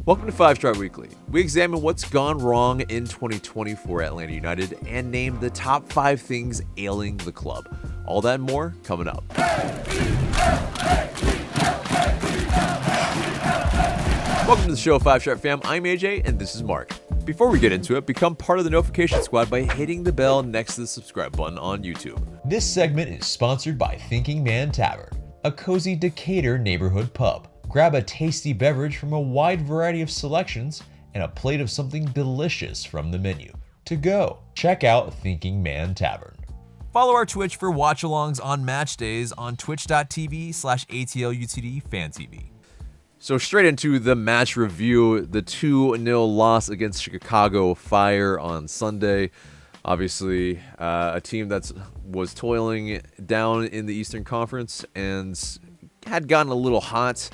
Welcome to 5 Star Weekly. We examine what's gone wrong in 2020 for Atlanta United and name the top 5 things ailing the club. All that and more coming up. Welcome to the show, 5 Star fam. I'm AJ and this is Marc. Before we get into it, become part of the notification squad by hitting the bell next to the subscribe button on YouTube. This segment is sponsored by Thinking Man Tavern, a cozy Decatur neighborhood pub. Grab a tasty beverage from a wide variety of selections and a plate of something delicious from the menu. To go, check out Thinking Man Tavern. Follow our Twitch for watch-alongs on match days on twitch.tv/ATL UTD FanTV. So straight into the match review, the 2-0 loss against Chicago Fire on Sunday. Obviously, a team that was toiling down in the Eastern Conference and had gotten a little hot.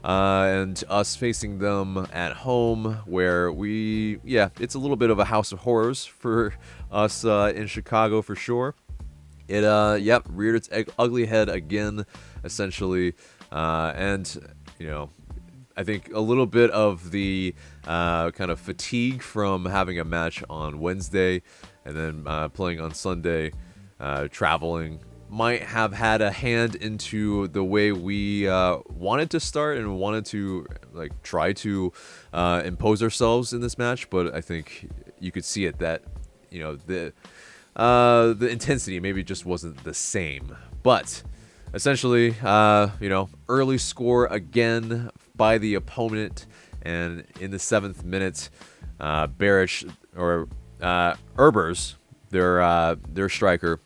And us facing them at home where it's a little bit of a house of horrors for us in Chicago for sure. It, reared its ugly head again, essentially. And, I think a little bit of the kind of fatigue from having a match on Wednesday and then playing on Sunday, traveling, might have had a hand into the way we wanted to start and wanted to try to impose ourselves in this match. But I think you could see it that the intensity maybe just wasn't the same. But essentially, early score again by the opponent, and in the 7th minute, Barish or Erbers, their striker,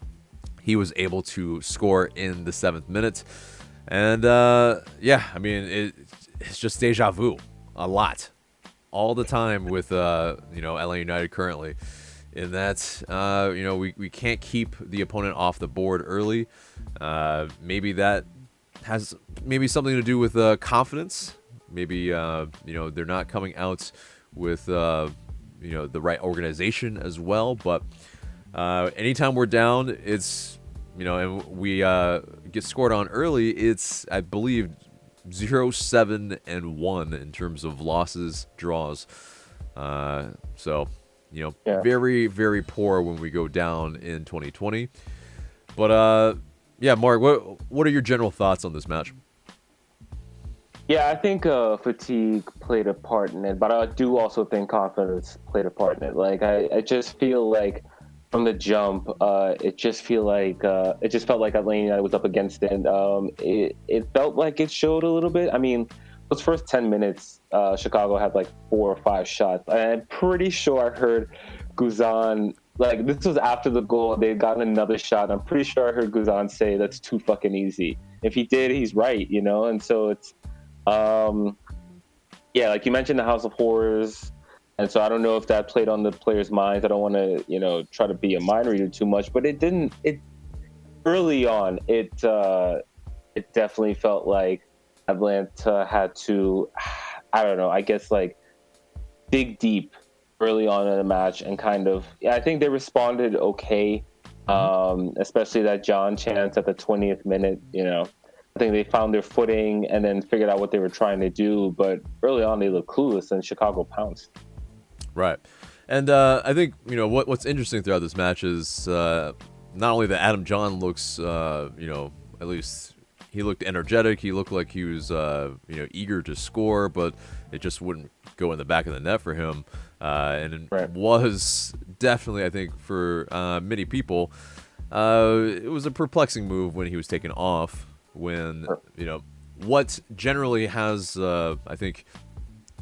he was able to score in the 7th minute. And, it's just deja vu a lot. All the time with, LA United currently. In that, we can't keep the opponent off the board early. Maybe that has something to do with confidence. Maybe, they're not coming out with, the right organization as well. But anytime we're down, it's, and we get scored on early, it's, I believe, 0-7-1 in terms of losses, draws. Very, very poor when we go down in 2020. But, Marc, what are your general thoughts on this match? Yeah, I think fatigue played a part in it, but I do also think confidence played a part in it. I just feel like from the jump, it just felt like Atlanta United was up against it. It felt like it showed a little bit. I mean, those first 10 minutes, Chicago had 4 or 5 shots. I'm pretty sure I heard Guzan, this was after the goal, they'd gotten another shot. I'm pretty sure I heard Guzan say that's too fucking easy. If he did, he's right, and so it's, like you mentioned, the House of Horrors. And so I don't know if that played on the players' minds. I don't want to, try to be a mind reader too much, but early on, it definitely felt like Atlanta had to, I don't know, I guess dig deep early on in the match and I think they responded okay, especially that John chance at the 20th minute, I think they found their footing and then figured out what they were trying to do. But early on, they looked clueless and Chicago pounced. Right. And I think, what's interesting throughout this match is not only that Adam John looks, at least he looked energetic. He looked like he was, eager to score, but it just wouldn't go in the back of the net for him. And it was definitely, I think, for many people, it was a perplexing move when he was taken off. When, what generally has, I think,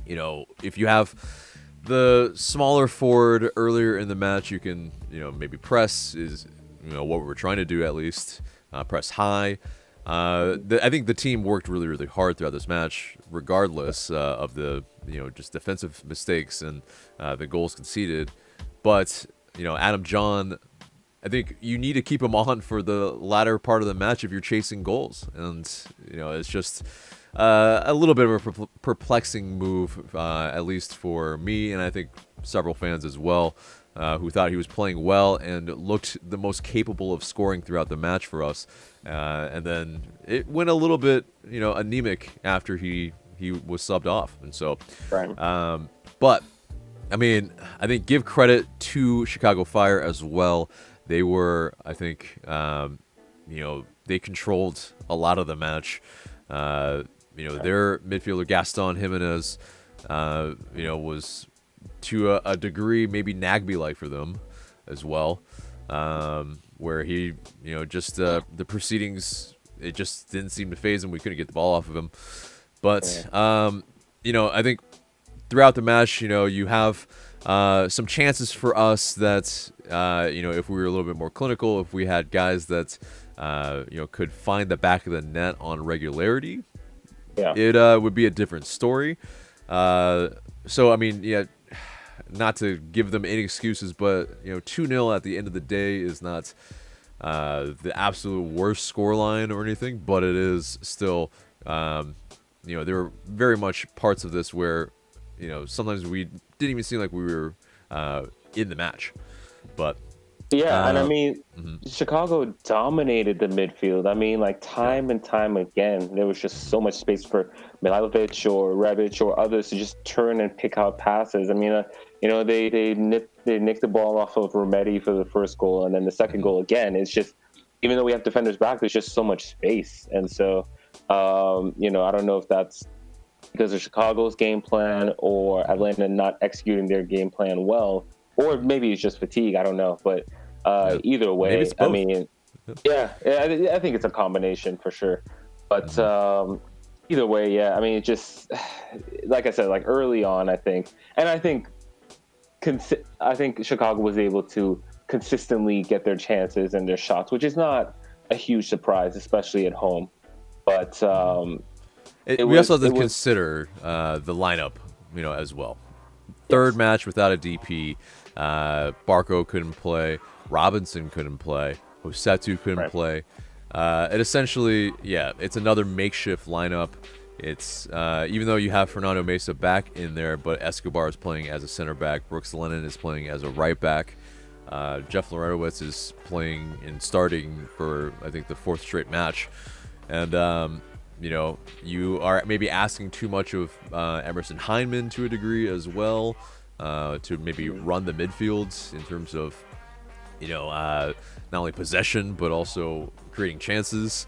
if you have the smaller forward earlier in the match, you can, maybe press is, what we were trying to do at least, press high. I think the team worked really, really hard throughout this match, regardless of the, just defensive mistakes and the goals conceded. But, Adam John, I think you need to keep him on for the latter part of the match if you're chasing goals. And, it's just a little bit of a perplexing move, at least for me, and I think several fans as well, who thought he was playing well and looked the most capable of scoring throughout the match for us. And then it went a little bit, anemic after he he was subbed off. And so, Right. but I mean, I think give credit to Chicago Fire as well. They were, I think, they controlled a lot of the match. Their midfielder Gaston Jimenez, was to a degree maybe Nagby-like for them as well, where he, just the proceedings, it just didn't seem to faze him. We couldn't get the ball off of him. But, I think throughout the match, you have some chances for us that, if we were a little bit more clinical, if we had guys that, could find the back of the net on regularity, it would be a different story. So, I mean, not to give them any excuses, but, 2-0 at the end of the day is not the absolute worst scoreline or anything, but it is still, there were very much parts of this where, sometimes we didn't even seem like we were in the match. But and I mean, Chicago dominated the midfield. I mean, like time and time again, there was just so much space for Milanovic or Rebic or others to just turn and pick out passes. I mean, they nicked the ball off of Rometty for the first goal, and then the second goal again. It's just, even though we have defenders back, there's just so much space, and so I don't know if that's because of Chicago's game plan or Atlanta not executing their game plan well, or maybe it's just fatigue. I don't know, but either way, I mean, I think it's a combination for sure. But either way, I mean, it just, like I said, like early on, I think Chicago was able to consistently get their chances and their shots, which is not a huge surprise, especially at home. But we also have to consider the lineup, as well. Third match without a DP. Barco couldn't play. Robinson couldn't play. Hosetu couldn't play. It essentially, it's another makeshift lineup. It's even though you have Fernando Mesa back in there, but Escobar is playing as a center back. Brooks Lennon is playing as a right back. Jeff Lorenowitz is playing and starting for, I think, the fourth straight match. And you are maybe asking too much of Emerson Hyndman to a degree as well, to maybe run the midfield in terms of, not only possession but also creating chances.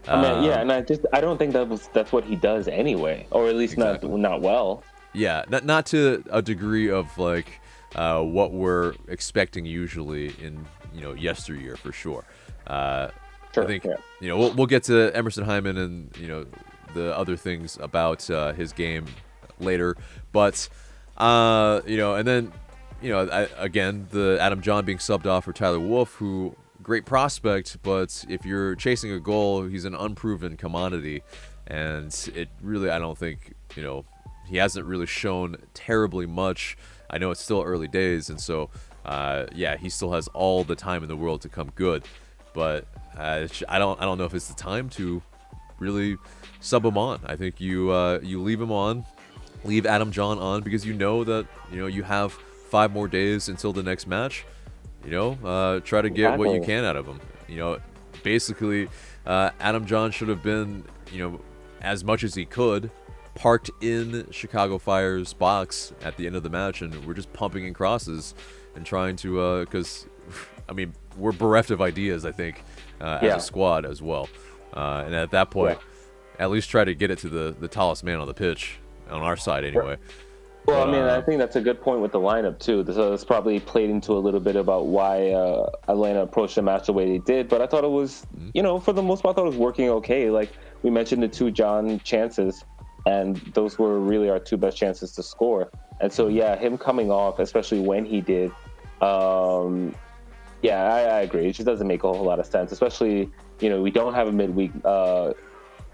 I mean, and I don't think that's what he does anyway, or at least not well. Yeah, not to a degree of like what we're expecting usually in yesteryear for sure. Sure, I think we'll get to Emerson Hyndman and the other things about his game later, but and then again the Adam John being subbed off for Tyler Wolff, who great prospect, but if you're chasing a goal, he's an unproven commodity, and it really I don't think he hasn't really shown terribly much. I know it's still early days, and so he still has all the time in the world to come good, but I don't know if it's the time to really sub him on. I think you leave him on, leave Adam John on, because that you have 5 more days until the next match. Try to get what you can out of him. Basically, Adam John should have been as much as he could parked in Chicago Fire's box at the end of the match, and we're just pumping in crosses and trying to because I mean we're bereft of ideas, I think, as a squad as well, and at that point at least try to get it to the tallest man on the pitch on our side anyway. Well, I mean, I think that's a good point with the lineup too. This probably played into a little bit about why Atlanta approached the match the way they did, but I thought it was for the most part I thought it was working okay. Like we mentioned, the 2 John chances, and those were really our 2 best chances to score. And so, him coming off, especially when he did, I agree. It just doesn't make a whole lot of sense, especially, we don't have a midweek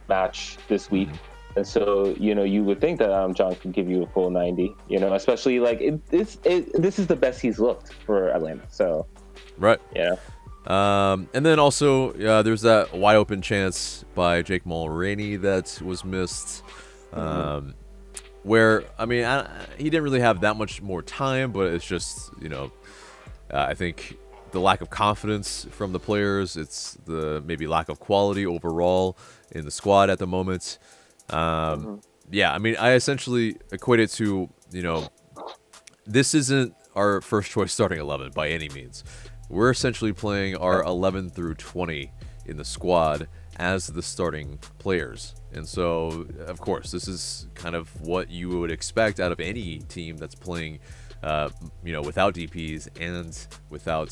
match this week. And so, you would think that Adam John could give you a full 90, especially like this is the best he's looked for Atlanta. So, right. Yeah. And then also, there's that wide open chance by Jake Mulvaney that was missed. Where, I mean, he didn't really have that much more time, but it's just, I think the lack of confidence from the players. It's the maybe lack of quality overall in the squad at the moment. yeah, I mean, I essentially equate it to, this isn't our first choice starting 11 by any means. We're essentially playing our 11 through 20 in the squad as the starting players. And so, of course, this is kind of what you would expect out of any team that's playing, without DPs and without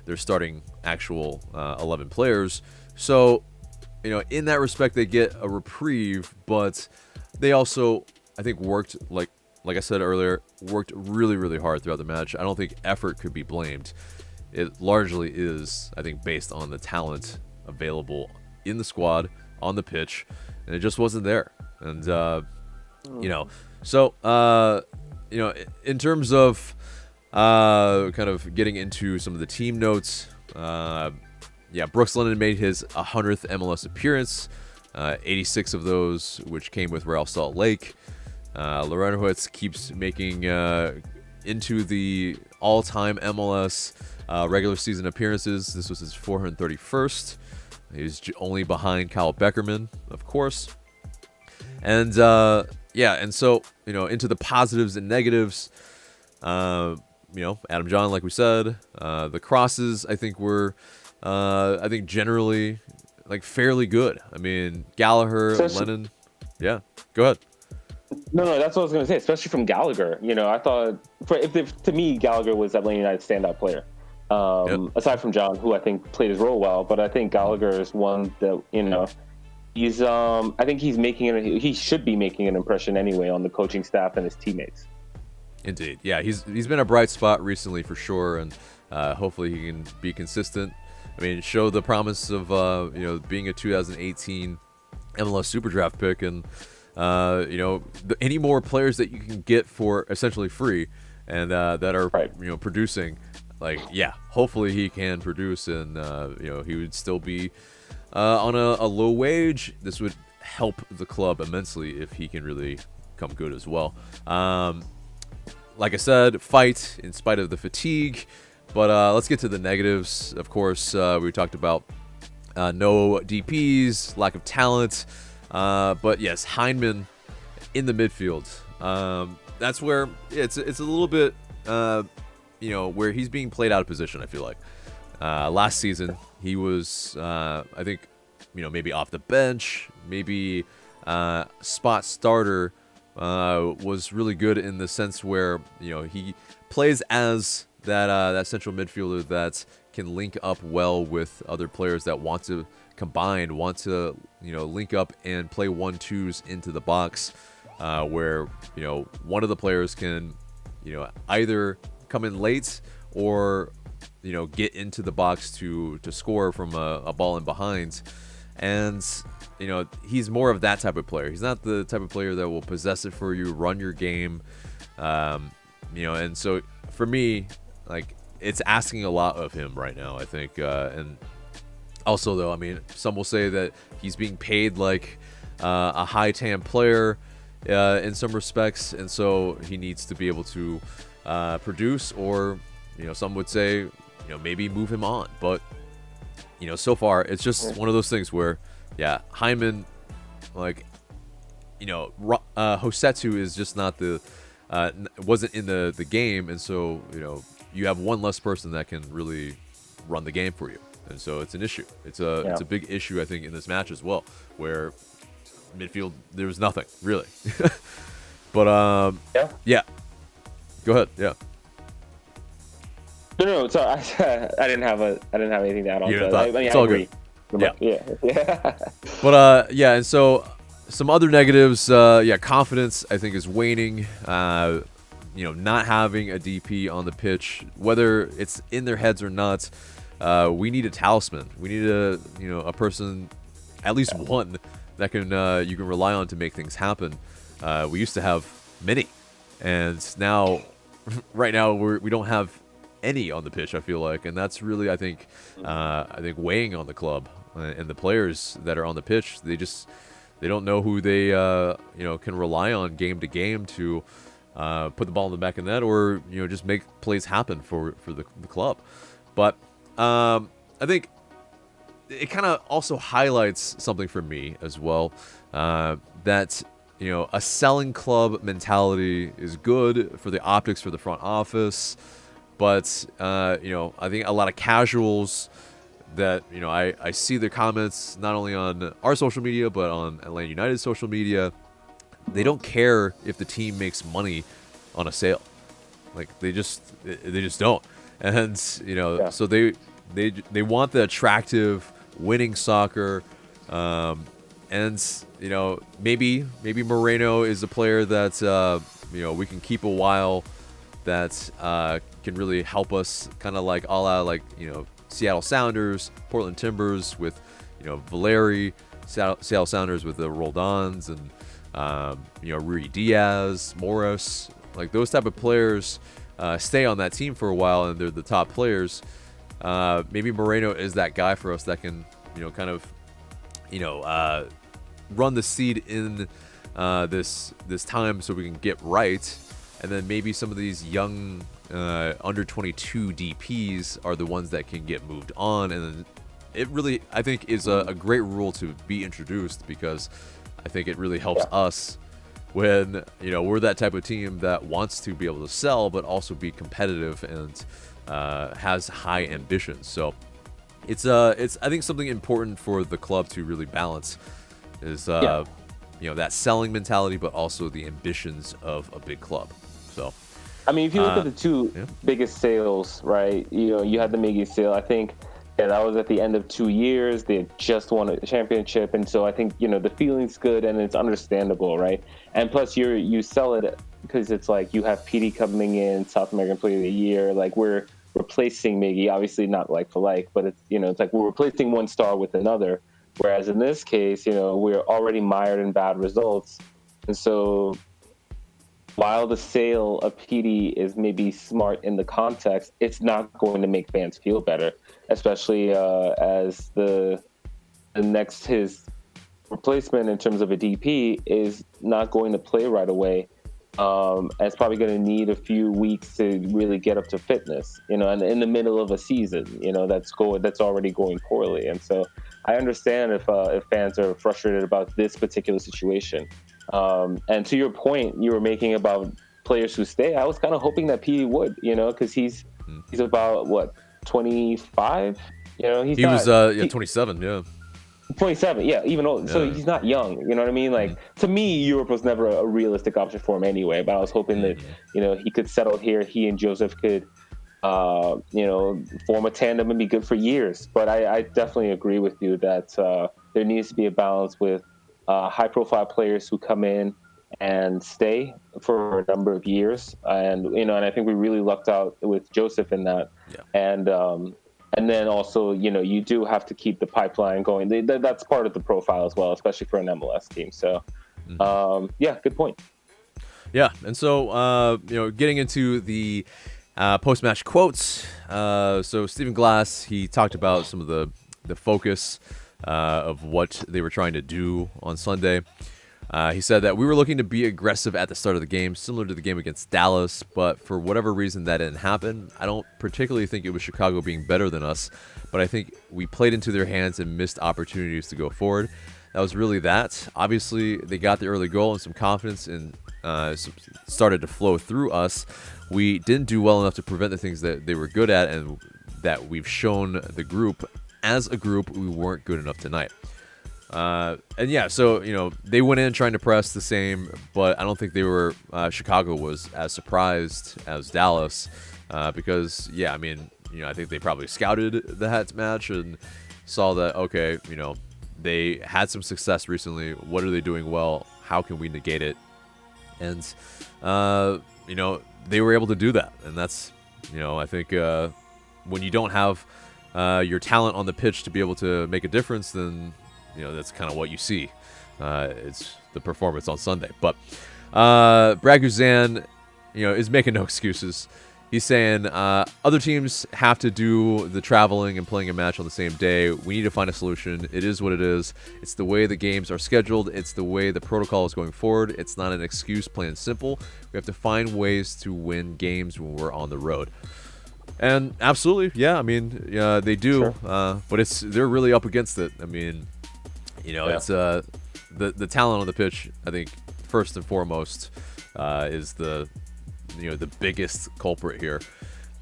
their starting actual 11 players. So, in that respect, they get a reprieve, but they also, I think, worked, like I said earlier, worked really, really hard throughout the match. I don't think effort could be blamed. It largely is, I think, based on the talent available in the squad, on the pitch, and it just wasn't there. And, in terms of kind of getting into some of the team notes, Brooks Lennon made his 100th MLS appearance, 86 of those, which came with Real Salt Lake. Lorenowitz keeps making into the all-time MLS regular season appearances. This was his 431st. He was only behind Kyle Beckerman, of course. And and so into the positives and negatives. Adam John, like we said, the crosses I think were generally like fairly good. I mean, Gallagher, Lennon. Yeah, go ahead. No, that's what I was going to say, especially from Gallagher. I thought, to me, Gallagher was that Man United standout player. Aside from John, who I think played his role well, but I think Gallagher is one that, he's, I think he should be making an impression anyway on the coaching staff and his teammates. Indeed. Yeah, he's been a bright spot recently for sure, and hopefully he can be consistent. I mean, show the promise of, being a 2018 MLS Super Draft pick, and any more players that you can get for essentially free and that are producing, hopefully he can produce, and he would still be on a low wage. This would help the club immensely if he can really come good as well. Like I said, fight in spite of the fatigue, but let's get to the negatives. Of course, we talked about no DPs, lack of talent. But yes, Hyndman in the midfield. That's where it's a little bit, where he's being played out of position, I feel like. Last season, he was, I think, maybe off the bench, maybe spot starter, was really good in the sense where, he plays as that central midfielder that can link up well with other players that want to link up and play 1-2s into the box, where one of the players can either come in late or get into the box to score from a ball in behind. And he's more of that type of player. He's not the type of player that will possess it for you, run your game, and so for me, like, it's asking a lot of him right now, I think. And also, though, I mean, some will say that he's being paid like a high TAM player in some respects, and so he needs to be able to produce, or some would say maybe move him on. But so far it's just one of those things where Hyndman, like, Hosetu is just not the wasn't in the game, and so you have one less person that can really run the game for you. And so it's an issue. It's a big issue, I think, in this match as well, where midfield, there was nothing really. But go ahead. Yeah. No. Sorry, I didn't have anything to add on. It's all good. Yeah. But and so some other negatives. Confidence, I think, is waning. Not having a DP on the pitch, whether it's in their heads or not. We need a talisman. We need a person, at least one, that can you can rely on to make things happen. We used to have many, and right now we don't have any on the pitch, I feel like, and that's really I think weighing on the club and the players that are on the pitch. They don't know who they can rely on game to game to put the ball in the back of the net, or just make plays happen for the club. But I think it kind of also highlights something for me as well. that a selling club mentality is good for the optics for the front office, but I think a lot of casuals that I see their comments not only on our social media but on Atlanta United social media. They don't care if the team makes money on a sale, like they just don't, and so they want the attractive winning soccer. And maybe Moreno is a player that we can keep a while, that can really help us, kind of like all out, like Seattle Sounders, Portland Timbers with Valeri, Seattle Sounders with the Roldans, and Rui Diaz, Morris, like those type of players stay on that team for a while, and they're the top players. Maybe Moreno is that guy for us that can kind of run the seed in this time so we can get right. And then maybe some of these young under 22 DPs are the ones that can get moved on. And then it really, I think, is a great rule to be introduced, because I think it really helps us when we're that type of team that wants to be able to sell but also be competitive and has high ambitions. So it's I think something important for the club to really balance is that selling mentality, but also the ambitions of a big club. So I mean, if you look at the two biggest sales, right? You had the Miggy sale. I think that was at the end of 2 years. They had just won a championship, and so I think the feeling's good and it's understandable, right? And plus, you sell it because it's like you have PD coming in, South American Player of the Year. Like, we're replacing Miggy, obviously not like for like, but it's it's like we're replacing one star with another. Whereas in this case, we're already mired in bad results, and so while the sale of PD is maybe smart in the context, it's not going to make fans feel better, especially as the next his replacement in terms of a DP is not going to play right away. And it's probably going to need a few weeks to really get up to fitness, and in the middle of a season, that's already going poorly. And so I understand if fans are frustrated about this particular situation. And to your point you were making about players who stay, I was kind of hoping that PD would, because he's about what, 25? He was 27, 27, even old. Yeah. So he's not young, you know what I mean? Like, to me, Europe was never a realistic option for him anyway, but I was hoping that, he could settle here. He and Joseph could, form a tandem and be good for years. But I definitely agree with you that there needs to be a balance with high-profile players who come in and stay for a number of years. And, and I think we really lucked out with Joseph in that. Yeah. And then also, you do have to keep the pipeline going. That's part of the profile as well, especially for an MLS team. So, good point. Yeah, and so, getting into the post-match quotes. So Stephen Glass, he talked about some of the focus of what they were trying to do on Sunday. He said that we were looking to be aggressive at the start of the game, similar to the game against Dallas, but for whatever reason that didn't happen. I don't particularly think it was Chicago being better than us, but I think we played into their hands and missed opportunities to go forward. That was really that. Obviously, they got the early goal and some confidence and started to flow through us. We didn't do well enough to prevent the things that they were good at and that we've shown the group. As a group, we weren't good enough tonight. So, they went in trying to press the same, but I don't think they were, Chicago was as surprised as Dallas, because, I think they probably scouted that match and saw that, okay, they had some success recently. What are they doing well? How can we negate it? And, they were able to do that. And that's, I think, when you don't have your talent on the pitch to be able to make a difference, then that's kind of what you see. It's the performance on Sunday. But Brad Guzan, is making no excuses. He's saying other teams have to do the traveling and playing a match on the same day. We need to find a solution. It is what it is. It's the way the games are scheduled. It's the way the protocol is going forward. It's not an excuse, plain and simple. We have to find ways to win games when we're on the road. And absolutely, they do. Sure. But they're really up against it. It's the talent on the pitch, I think first and foremost is the biggest culprit here.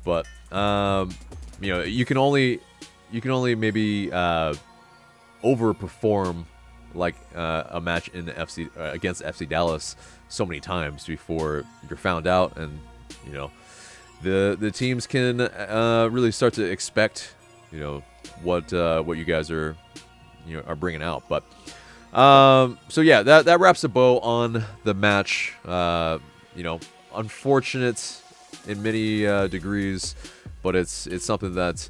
But you can only maybe overperform like a match in the FC against FC Dallas so many times before you're found out, and the teams can really start to expect what you guys are bringing out. But so yeah, that wraps a bow on the match. Unfortunate in many degrees, but it's something that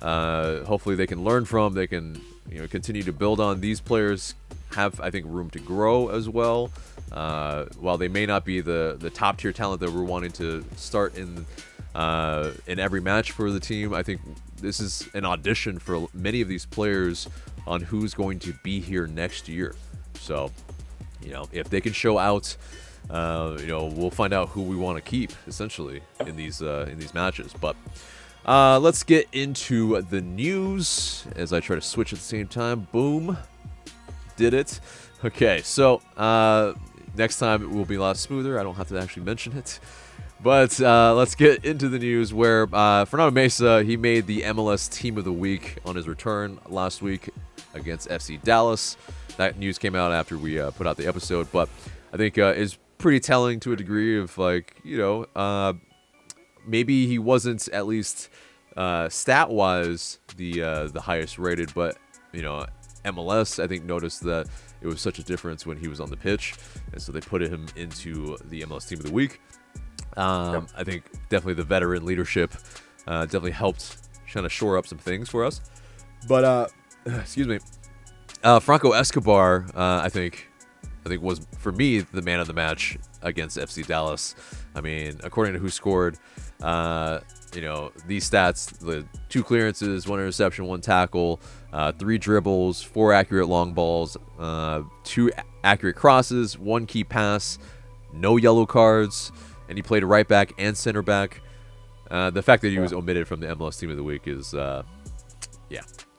hopefully they can learn from. They can continue to build on. These players have, I think, room to grow as well. While they may not be the top tier talent that we're wanting to start in every match for the team, I think this is an audition for many of these players on who's going to be here next year. So, if they can show out, we'll find out who we want to keep essentially in these matches. But let's get into the news as I try to switch at the same time. Boom, did it. Okay, so next time it will be a lot smoother. I don't have to actually mention it. But let's get into the news where Fernando Mesa, he made the MLS Team of the Week on his return last week against FC Dallas. That news came out after we put out the episode, but I think is pretty telling to a degree of maybe he wasn't at least stat-wise the highest rated, but MLS I think noticed that it was such a difference when he was on the pitch, and so they put him into the MLS Team of the Week. I think definitely the veteran leadership definitely helped kind of shore up some things for us. But excuse me, Franco Escobar, I think was for me the man of the match against FC Dallas. I mean, according to Who Scored, these stats: the 2 clearances, 1 interception, 1 tackle, 3 dribbles, 4 accurate long balls, 2 accurate crosses, 1 key pass, no yellow cards. And he played right back and center back. The fact that he was omitted from the MLS Team of the Week is,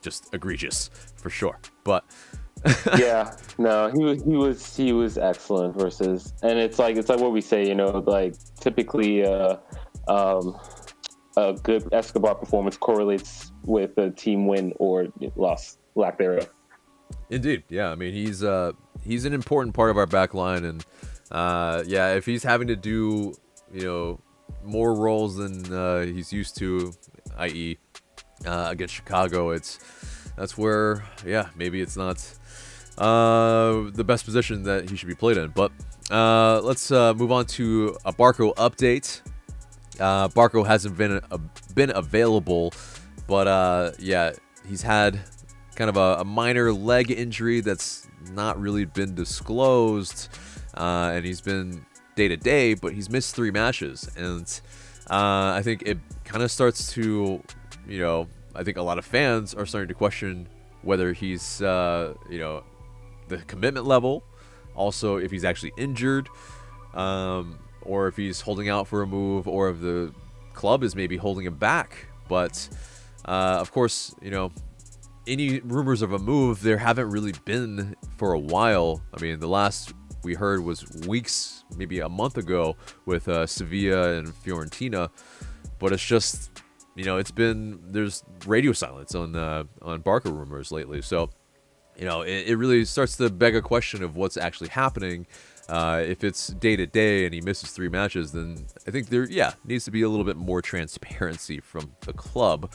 just egregious for sure. But yeah, no, he was excellent versus, and it's like what we say, like typically a good Escobar performance correlates with a team win or loss, lack thereof. Indeed, yeah. I mean, he's an important part of our back line, and if he's having to do, more roles than he's used to, i.e. Against Chicago, that's where, maybe it's not the best position that he should be played in. But let's move on to a Barco update. Barco hasn't been available, but he's had kind of a minor leg injury that's not really been disclosed. And he's been day-to-day, but he's missed 3 matches. And I think it kind of starts to, I think a lot of fans are starting to question whether he's, the commitment level, also if he's actually injured, or if he's holding out for a move, or if the club is maybe holding him back. But, of course, any rumors of a move, there haven't really been for a while. I mean, the last we heard was weeks, maybe a month ago, with Sevilla and Fiorentina, but it's just, there's radio silence on Barca rumors lately. So, it really starts to beg a question of what's actually happening. If it's day to day and he misses 3 matches, then I think there needs to be a little bit more transparency from the club.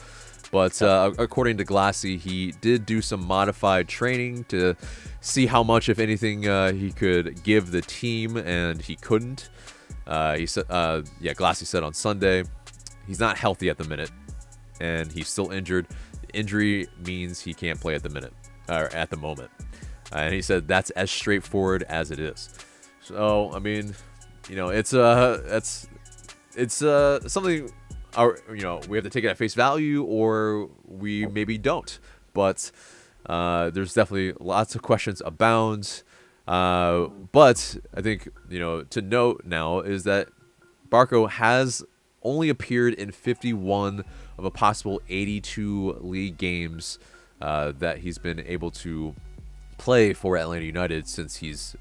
But according to Glassy, he did do some modified training to see how much, if anything, he could give the team, and he couldn't. He said, Glassy said on Sunday, he's not healthy at the minute, and he's still injured. Injury means he can't play at the minute, or at the moment. And he said that's as straightforward as it is. So I mean, it's something. We have to take it at face value, or we maybe don't. But there's definitely lots of questions abound. But I think, to note now is that Barco has only appeared in 51 of a possible 82 league games that he's been able to play for Atlanta United since he's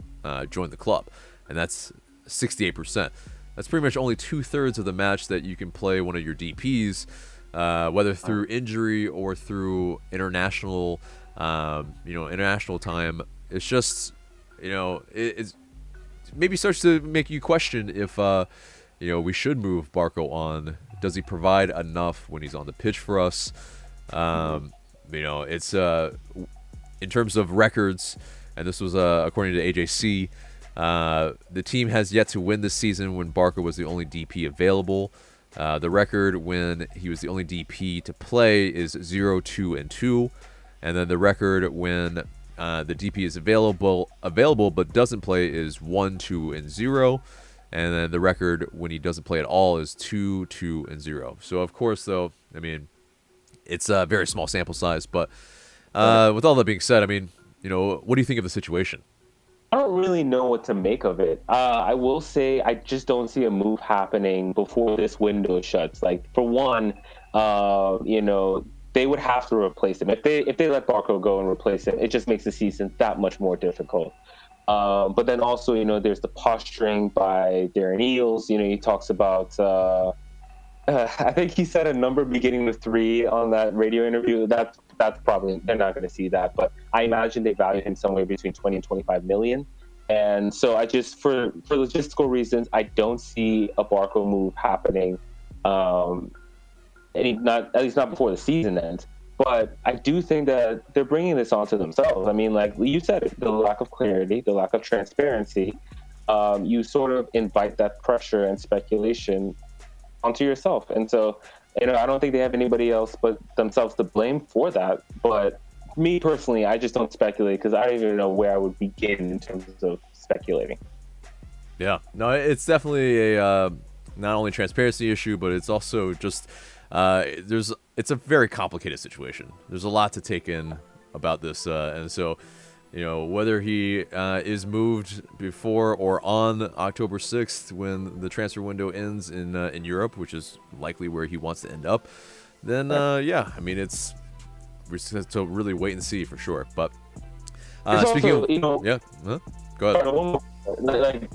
joined the club, and that's 68%. That's pretty much only 2/3 of the match that you can play one of your DPs, whether through injury or through international, international time. It's just, it maybe starts to make you question if, we should move Barco on. Does he provide enough when he's on the pitch for us? It's in terms of records, and this was according to AJC. The team has yet to win this season when Barco was the only DP available. The record when he was the only DP to play is 0-2-2, and then the record when the DP is available but doesn't play is 1-2-0, and then the record when he doesn't play at all is 2-2-0. So of course, though, I mean, it's a very small sample size, but with all that being said, I mean, what do you think of the situation? I don't really know what to make of it. I will say I just don't see a move happening before this window shuts. Like, for one, they would have to replace him. If they let Barco go and replace him, it just makes the season that much more difficult. But then also, there's the posturing by Darren Eales. He talks about, I think he said a number beginning with 3 on that radio interview. That's probably, they're not going to see that, but I imagine they value him somewhere between 20 and 25 million. And so I just, for logistical reasons, I don't see a Barco move happening, at least not before the season ends. But I do think that they're bringing this onto themselves. I mean, like you said, the lack of clarity, the lack of transparency, you sort of invite that pressure and speculation onto yourself. And so, I don't think they have anybody else but themselves to blame for that. But me personally, I just don't speculate because I don't even know where I would begin in terms of speculating. Yeah, no, it's definitely a not only transparency issue, but it's also just it's a very complicated situation. There's a lot to take in about this, and so whether he is moved before or on October 6th when the transfer window ends in Europe, which is likely where he wants to end up, then I mean, we're just have to really wait and see for sure. But speaking also, of, go ahead.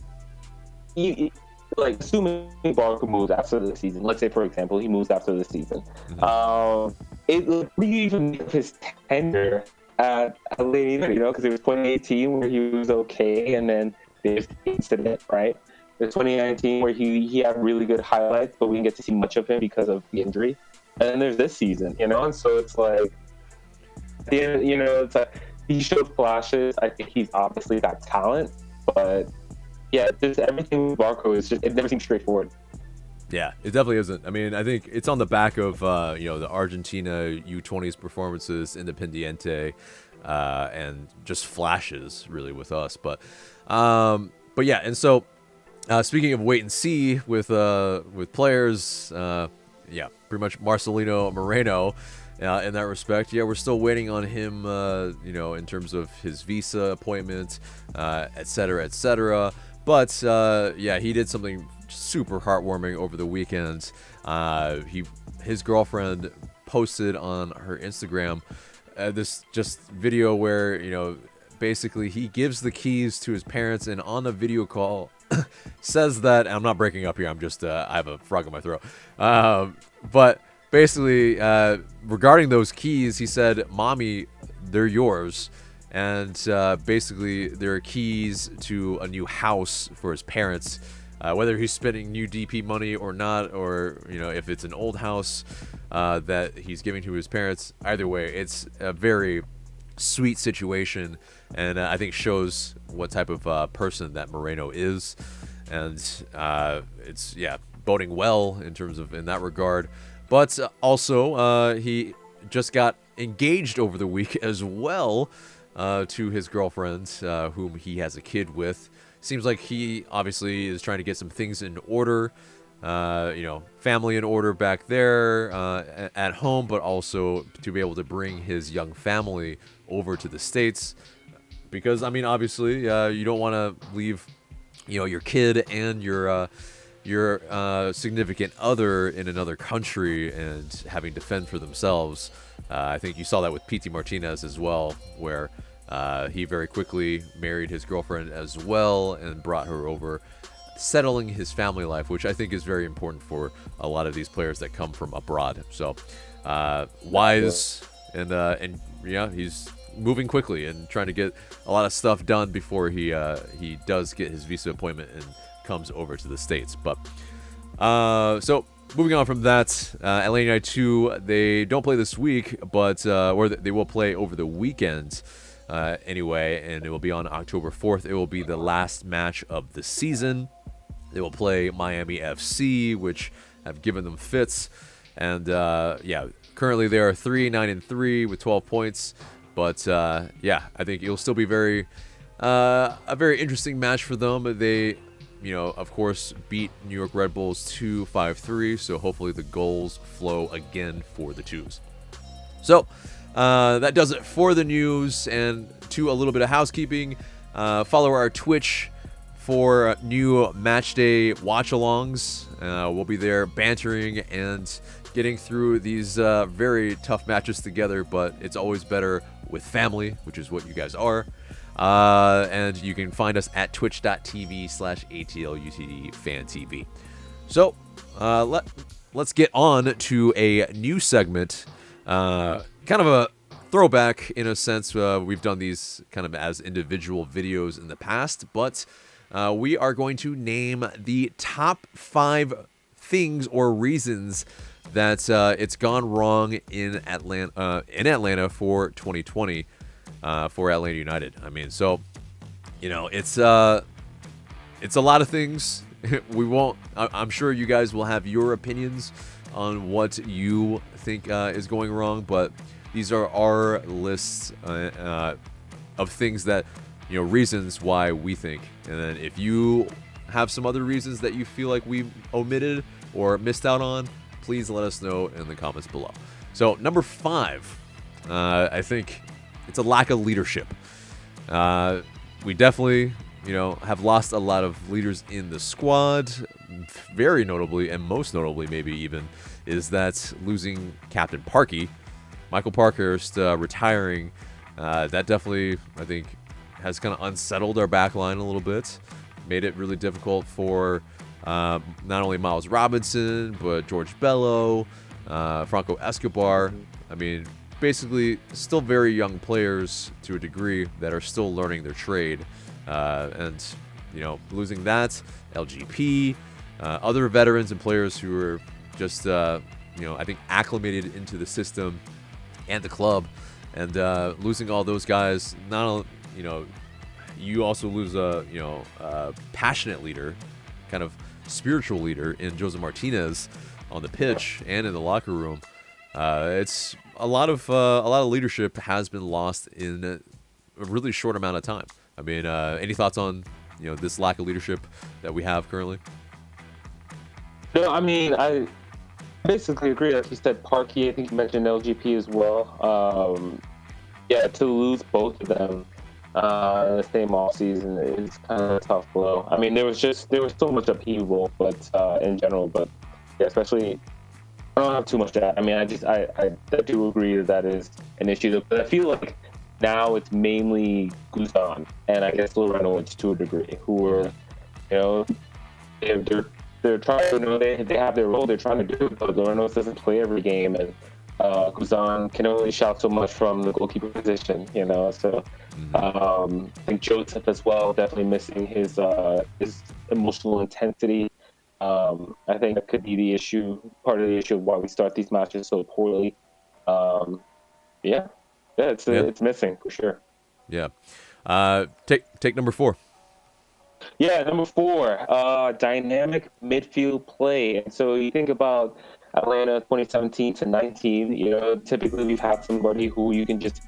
Like assuming Barco moves after the season, let's say for example he moves after the season, what do you even make of his tenure at Atlanta? Because it was 2018 where he was okay, and then there's the incident, right? There's 2019 where he had really good highlights, but we didn't get to see much of him because of the injury. And then there's this season, and so it's like, it's like he showed flashes. I think he's obviously got talent, but yeah, just everything with Barco is just, it never seems straightforward. Yeah, it definitely isn't. I mean, I think it's on the back of the Argentina U20s performances, Independiente, and just flashes really with us. But yeah, and so speaking of wait and see with players, pretty much Marcelino Moreno. In that respect, we're still waiting on him, in terms of his visa appointment, et cetera, et cetera. But he did something super heartwarming over the weekend. His girlfriend posted on her Instagram this just video where basically he gives the keys to his parents, and on the video call says that, I'm not breaking up here, I'm just I have a frog in my throat, but basically regarding those keys, he said, "Mommy, they're yours." And basically, there are keys to a new house for his parents, whether he's spending new DP money or not, or if it's an old house that he's giving to his parents. Either way, it's a very sweet situation, and I think shows what type of person that Moreno is, and it's boding well in terms of in that regard. But also, he just got engaged over the week as well. To his girlfriend, whom he has a kid with. Seems like he obviously is trying to get some things in order, family in order back there at home, but also to be able to bring his young family over to the States. Because, I mean, obviously, you don't want to leave, your kid and your significant other in another country and having to fend for themselves. I think you saw that with P.T. Martinez as well, where He very quickly married his girlfriend as well and brought her over, settling his family life, which I think is very important for a lot of these players that come from abroad. So wise, and yeah, he's moving quickly and trying to get a lot of stuff done before he does get his visa appointment and comes over to the States. But so moving on from that, Atlanta United 2, they don't play this week, but or they will play over the weekend anyway, and it will be on October 4th. It will be the last match of the season. They will play Miami FC, which have given them fits. And yeah, currently they are 3-9-3 with 12 points. But yeah, I think it'll still be a very interesting match for them. They, of course, beat New York Red Bulls 2-5-3. So hopefully the goals flow again for the Twos. So that does it for the news, and to a little bit of housekeeping. Follow our Twitch for new match day watch-alongs. We'll be there bantering and getting through these very tough matches together, but it's always better with family, which is what you guys are. And you can find us at twitch.tv/ATL UTD Fan TV. So let's get on to a new segment. Kind of a throwback in a sense. We've done these kind of as individual videos in the past, but we are going to name the top 5 things or reasons that it's gone wrong in Atlanta for 2020 for Atlanta United. I mean, so it's a lot of things. We won't. I'm sure you guys will have your opinions on what you think is going wrong, but these are our lists of things that, reasons why we think. And then if you have some other reasons that you feel like we omitted or missed out on, please let us know in the comments below. So number 5, I think it's a lack of leadership. We definitely, have lost a lot of leaders in the squad. Very notably, and most notably maybe even, is that losing Captain Parkey, Michael Parkhurst, retiring. That definitely, I think, has kind of unsettled our back line a little bit. Made it really difficult for not only Miles Robinson, but George Bello, Franco Escobar. I mean, basically still very young players to a degree that are still learning their trade. And, losing that, LGP, other veterans and players who are just, I think acclimated into the system and the club. And losing all those guys, you also lose a passionate leader, kind of spiritual leader in Jose Martinez on the pitch and in the locker room. It's a lot of leadership has been lost in a really short amount of time. I mean, any thoughts on this lack of leadership that we have currently? No, I mean, I basically agree. Like you said, Parkey, I think you mentioned LGP as well. Yeah, to lose both of them in the same offseason is kind of a tough blow. I mean, there was so much upheaval, but in general, but yeah, especially, I don't have too much to add. I mean, I do agree that is an issue, but I feel like now it's mainly Guzan and I guess Loreno to a degree, who are, they're trying, they have their role they're trying to do, but Loreno doesn't play every game, and Guzan can only shout so much from the goalkeeper position, so I think Joseph as well, definitely missing his emotional intensity. I think that could be part of the issue of why we start these matches so poorly. It's missing for sure. Yeah. Take number 4. Yeah, number 4, dynamic midfield play. And so you think about Atlanta 2017 to 19, typically we've had somebody who you can just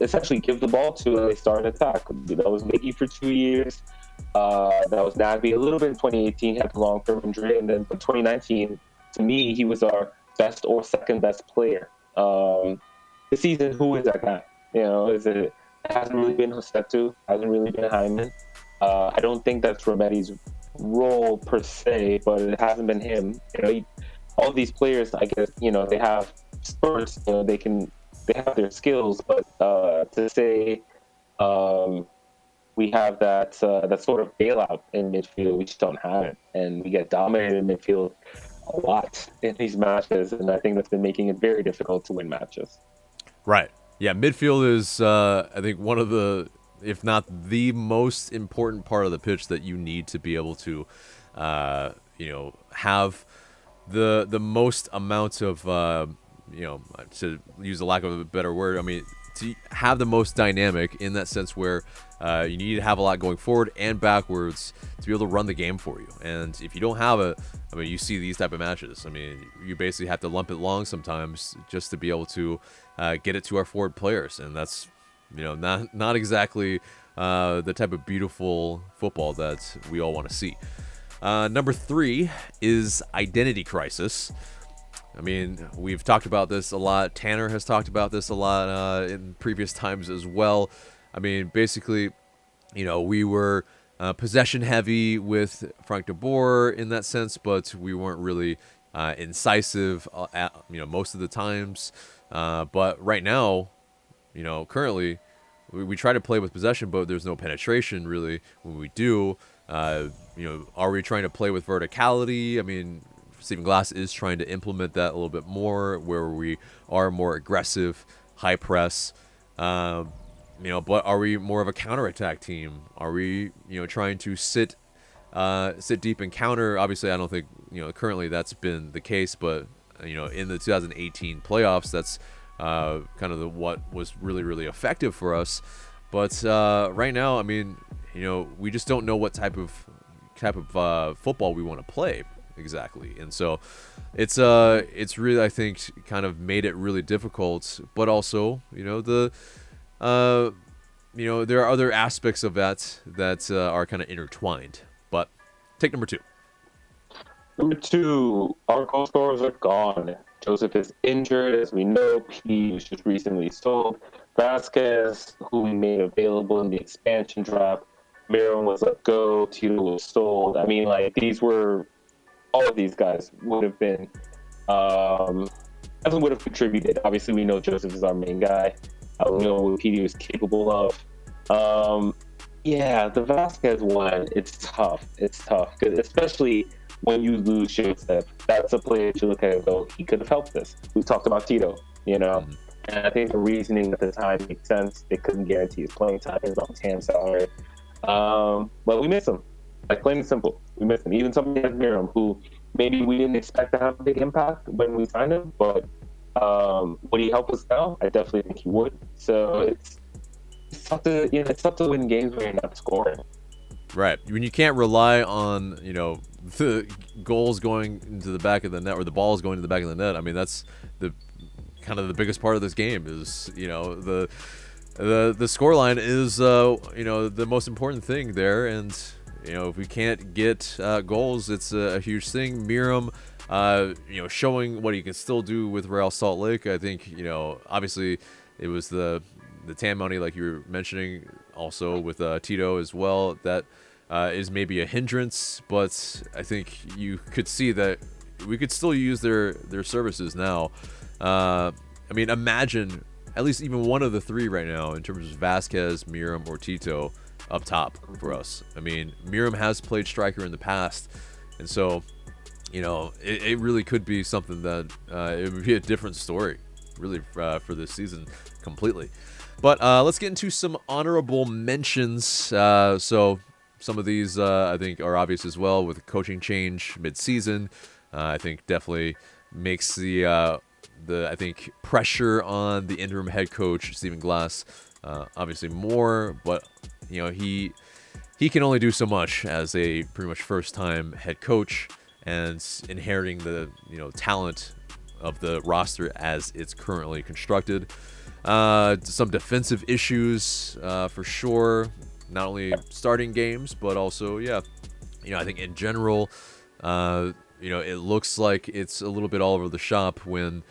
essentially give the ball to and they start an attack. That was Mickey for 2 years. That was Nagby a little bit in 2018, had the long-term injury. And then for 2019, to me, he was our best or second best player. This season, who is that guy? It hasn't really been Josetu, hasn't really been Hyman. I don't think that's Remedi's role per se, but it hasn't been him. All these players, I guess, they have spurts. They have their skills, but to say We have that sort of bailout in midfield. We just don't have it, and we get dominated in midfield a lot in these matches, and I think that's been making it very difficult to win matches. Right. Yeah, midfield is, I think, one of the, if not the most important part of the pitch that you need to be able to, have the most amount of, to use a lack of a better word, I mean, to have the most dynamic in that sense where you need to have a lot going forward and backwards to be able to run the game for you. And if you don't have it, I mean, you see these type of matches. I mean, you basically have to lump it long sometimes just to be able to get it to our forward players, and that's not exactly the type of beautiful football that we all want to see. Number 3 is identity crisis. I mean, we've talked about this a lot. Tanner has talked about this a lot in previous times as well. I mean, basically, we were possession heavy with Frank de Boer in that sense, but we weren't really incisive most of the times. But right now, currently, we try to play with possession, but there's no penetration really when we do. Are we trying to play with verticality? I mean, Stephen Glass is trying to implement that a little bit more, where we are more aggressive, high press. But are we more of a counterattack team? Are we, trying to sit deep and counter? Obviously, I don't think currently that's been the case, but in the 2018 playoffs, that's kind of what was really, really effective for us. But right now, I mean, we just don't know what type of football we want to play exactly, and so it's really, I think, kind of made it really difficult. But also, there are other aspects of that are kind of intertwined. But take number 2. Number 2, our goal scorers are gone. Joseph is injured, as we know. He was just recently sold. Vasquez, who we made available in the expansion draft. Miron was let go. Tito was sold. I mean, all of these guys would have been, definitely would have contributed. Obviously, we know Joseph is our main guy. We know what PD is capable of. The Vasquez one, it's tough. It's tough, because especially when you lose Joseph, that's a player that you look at and go, he could have helped us. We talked about Tito, And I think the reasoning at the time makes sense. They couldn't guarantee his playing time. He was on TAM salary. But we miss him. Like, plain and simple, we missed him. Even somebody like Miriam, who maybe we didn't expect to have a big impact when we signed him, but would he help us now? I definitely think he would. So it's tough to win games when you're not scoring. Right. When you can't rely on, the goals going into the back of the net, or the balls going to the back of the net. I mean, that's the kind of the biggest part of this game is, the scoreline is, the most important thing there. And, if we can't get goals, it's a huge thing. Miram, showing what he can still do with Real Salt Lake. I think, obviously it was the TAM money, like you were mentioning, also with Tito as well. That is maybe a hindrance, but I think you could see that we could still use their services now. I mean, imagine at least even one of the 3 right now in terms of Vasquez, Miram, or Tito up top for us. I mean, Miram has played striker in the past, and so, it really could be something that it would be a different story, really, for this season completely. But let's get into some honorable mentions. So some of these, I think, are obvious as well with coaching change mid-season. I think definitely makes the I think pressure on the interim head coach Stephen Glass obviously more, but he can only do so much as a pretty much first-time head coach, and inheriting the talent of the roster as it's currently constructed. Some defensive issues for sure, not only starting games but also I think in general it looks like it's a little bit all over the shop when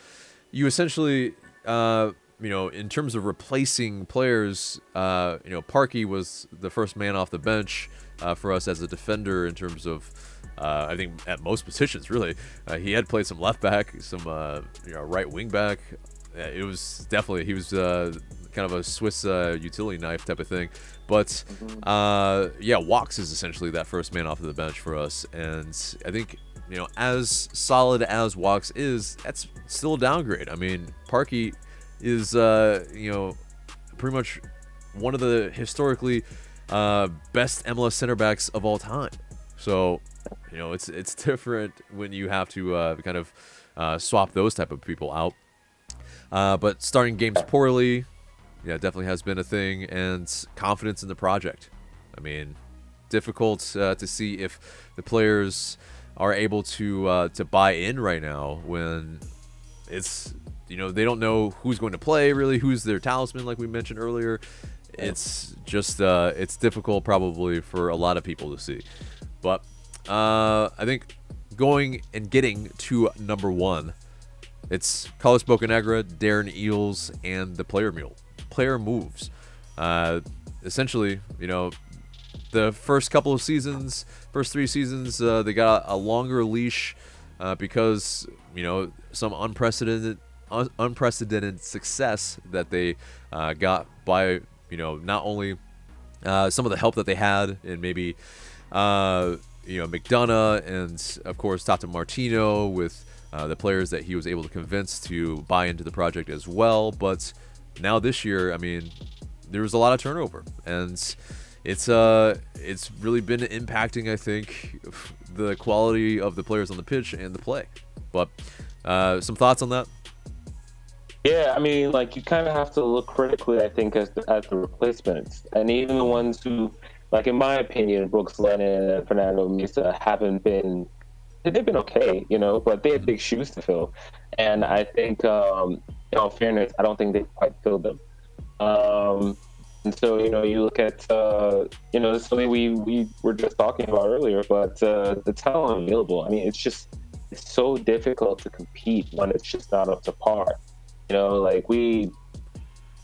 you essentially in terms of replacing players, Parkey was the first man off the bench for us as a defender in terms of, I think at most positions really. He had played some left back, some right wing back. It was definitely, he was kind of a Swiss utility knife type of thing. But yeah, Walks is essentially that first man off of the bench for us, and I think, you know, as solid as Walks is, that's still a downgrade. I mean, Parkey is you know, pretty much one of the historically best MLS center backs of all time. So, you know, it's different when you have to kind of swap those type of people out. But starting games poorly, yeah, definitely has been a thing, and confidence in the project. I mean, difficult to see if the players are able to buy in right now when it's, you know, they don't know who's going to play, really, who's their talisman, like we mentioned earlier. It's just it's difficult probably for a lot of people to see. But I think going and getting to number one, it's Carlos Bocanegra, Darren Eales, and the player moves. Essentially, you know, the first couple of seasons, first 3 seasons, they got a longer leash because, you know, some unprecedented success that they got by, you know, not only some of the help that they had in maybe you know, McDonough and of course Tata Martino with the players that he was able to convince to buy into the project as well. But now this year, I mean, there was a lot of turnover, and it's really been impacting, I think, the quality of the players on the pitch and the play. But some thoughts on that? Yeah, I mean, like, you kind of have to look critically, I think, at the replacements, and even the ones who, like, in my opinion, Brooks Lennon and Fernando Misa they've been okay, you know, but they have big shoes to fill, and I think, in all fairness, I don't think they quite filled them. And so, you know, you look at, you know, something we were just talking about earlier, but the talent available, I mean, it's so difficult to compete when it's just not up to par. You know, like we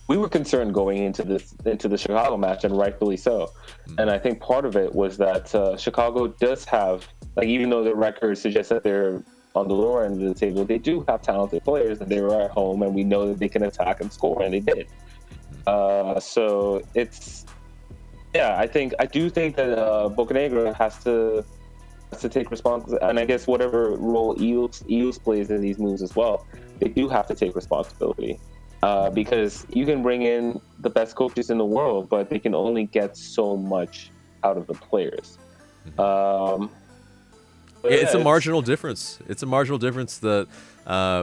were concerned going into the Chicago match, and rightfully so. And I think part of it was that Chicago does have, like, even though the record suggests that they're on the lower end of the table, they do have talented players, and they were at home, and we know that they can attack and score, and they did. So it's, yeah, I do think that Bocanegra has to take responsibility, and I guess whatever role Eales plays in these moves as well, they do have to take responsibility, because you can bring in the best coaches in the world, but they can only get so much out of the players. It's a marginal difference. It's a marginal difference that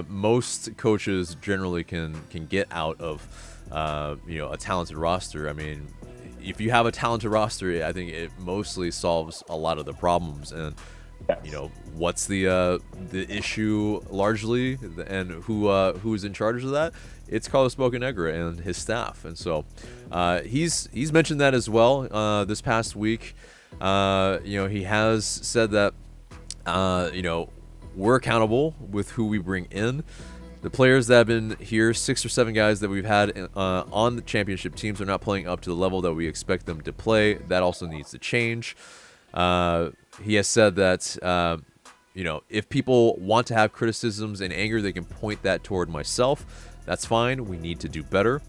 most coaches generally can get out of you know, a talented roster. I mean, if you have a talented roster, I think it mostly solves a lot of the problems. And yes, you know, what's the issue largely, and who's in charge of that? It's Carlos Bocanegra and his staff. And so he's mentioned that as well this past week. You know, he has said that you know, we're accountable with who we bring in. The players that have been here, 6 or 7 guys that we've had on the championship teams, are not playing up to the level that we expect them to play. That also needs to change. He has said that, you know, if people want to have criticisms and anger, they can point that toward myself. That's fine. We need to do better.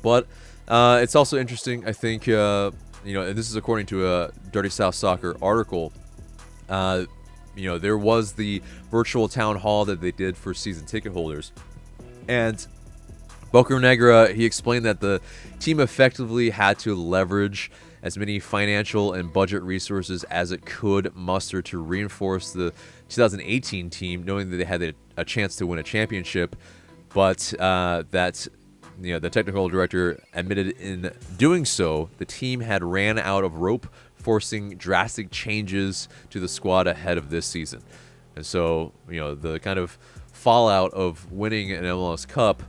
But it's also interesting, I think, you know, and this is according to a Dirty South Soccer article. You know, there was the virtual town hall that they did for season ticket holders. And Bocanegra, he explained that the team effectively had to leverage as many financial and budget resources as it could muster to reinforce the 2018 team, knowing that they had a chance to win a championship. But that, you know, the technical director admitted in doing so, the team had ran out of rope, forcing drastic changes to the squad ahead of this season. And so, you know, the kind of fallout of winning an MLS Cup,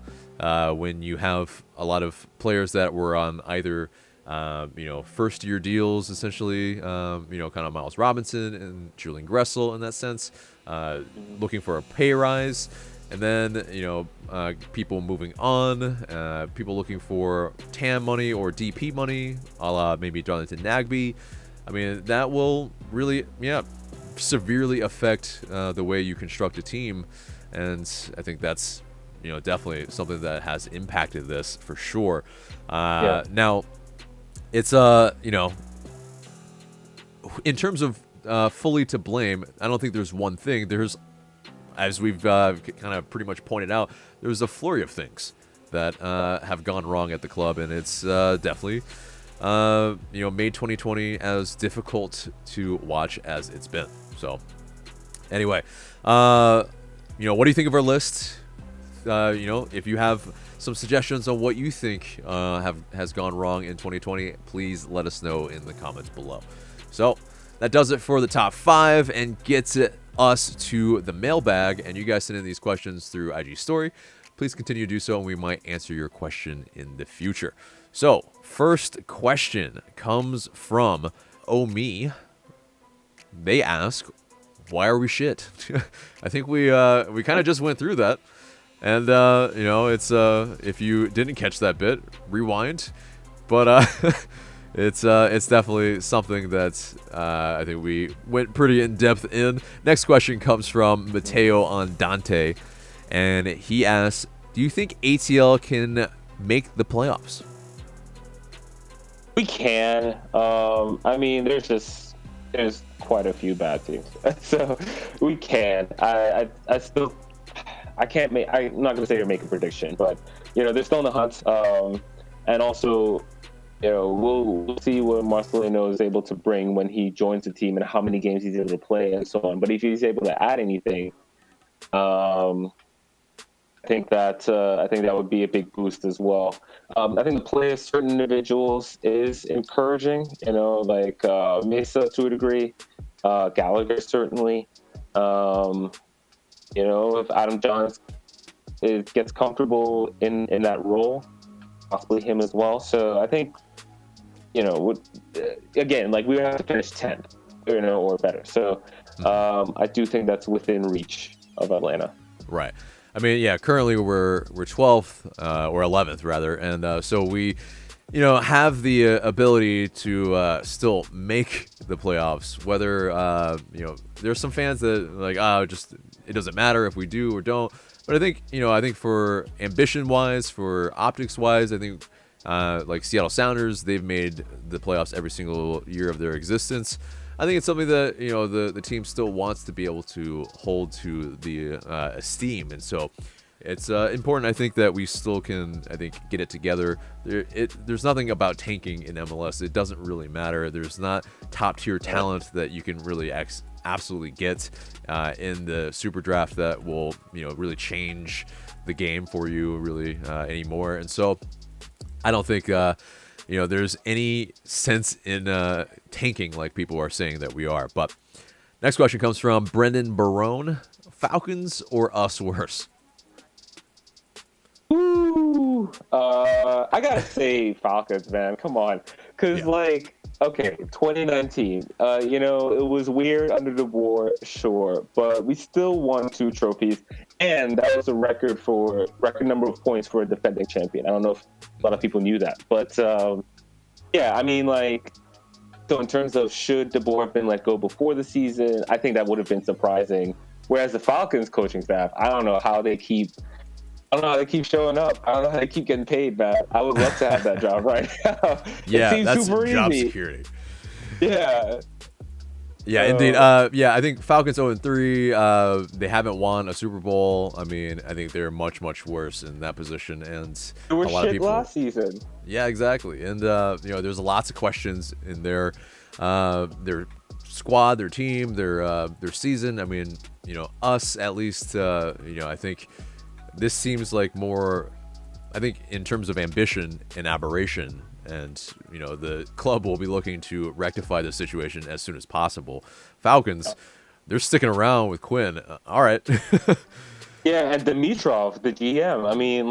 when you have a lot of players that were on either, you know, first-year deals, essentially, you know, kind of Miles Robinson and Julian Gressel in that sense, looking for a pay rise. And then, you know, people moving on, people looking for TAM money or DP money, a la maybe Darlington Nagbe. I mean, that will really, yeah, severely affect the way you construct a team. And I think that's definitely something that has impacted this for sure. Yeah. Now, it's in terms of fully to blame, I don't think there's one thing. There's, as we've kind of pretty much pointed out, there's a flurry of things that have gone wrong at the club, and it's definitely made 2020 as difficult to watch as it's been. So anyway, what do you think of our list? If you have some suggestions on what you think has gone wrong in 2020, please let us know in the comments below. So that does it for the top 5 and gets us to the mailbag. And you guys send in these questions through IG story. Please continue to do so, and we might answer your question in the future. So first question comes from Me. They ask, why are we shit? I think we kind of just went through that. And, it's if you didn't catch that bit, rewind. But it's definitely something that I think we went pretty in-depth in. Next question comes from Mateo Andante. And he asks, do you think ATL can make the playoffs? We can. There's quite a few bad teams. So we can. I'm not going to say to make a prediction, but, they're still in the hunt. And also, we'll see what Marcelino is able to bring when he joins the team and how many games he's able to play and so on. But if he's able to add anything, I think that would be a big boost as well. I think the play of certain individuals is encouraging, like Mesa to a degree, Gallagher certainly. If Adam Johns gets comfortable in that role, possibly him as well. So I think, again, like we would have to finish 10th, or better. So I do think that's within reach of Atlanta. Right. I mean, yeah, currently we're 12th or 11th rather, and so we, have the ability to still make the playoffs. Whether there's some fans that just it doesn't matter if we do or don't. But I think for ambition wise, for optics wise, I think like Seattle Sounders, they've made the playoffs every single year of their existence. I think it's something that the team still wants to be able to hold to the esteem, and so it's important. I think that we still can get it together. There's nothing about tanking in MLS. It doesn't really matter. There's not top tier talent that you can really absolutely get in the super draft that will really change the game for you really anymore. And so I don't think there's any sense in tanking like people are saying that we are. But next question comes from Brendan Barone. Falcons or us worse? Ooh, I gotta say Falcons, man. Come on, because 2019. It was weird under the war, sure, but we still won 2 trophies, and that was a record number of points for a defending champion. I don't know if a lot of people knew that, but so in terms of should DeBoer have been let go before the season, I think that would have been surprising. Whereas the Falcons coaching staff, I don't know how they keep showing up. I don't know how they keep getting paid, man. I would love to have that job right now. Yeah, that's job security. Yeah. Yeah, indeed. I think Falcons 0-3. They haven't won a Super Bowl. I mean, I think they're much, much worse in that position. And they were shit last season. Yeah, exactly. And there's lots of questions in their squad, their team, their season. I mean, us at least. I think this seems like more. I think in terms of ambition, an aberration. And, the club will be looking to rectify the situation as soon as possible. Falcons, they're sticking around with Quinn. All right. Yeah, and Dimitrov, the GM. I mean,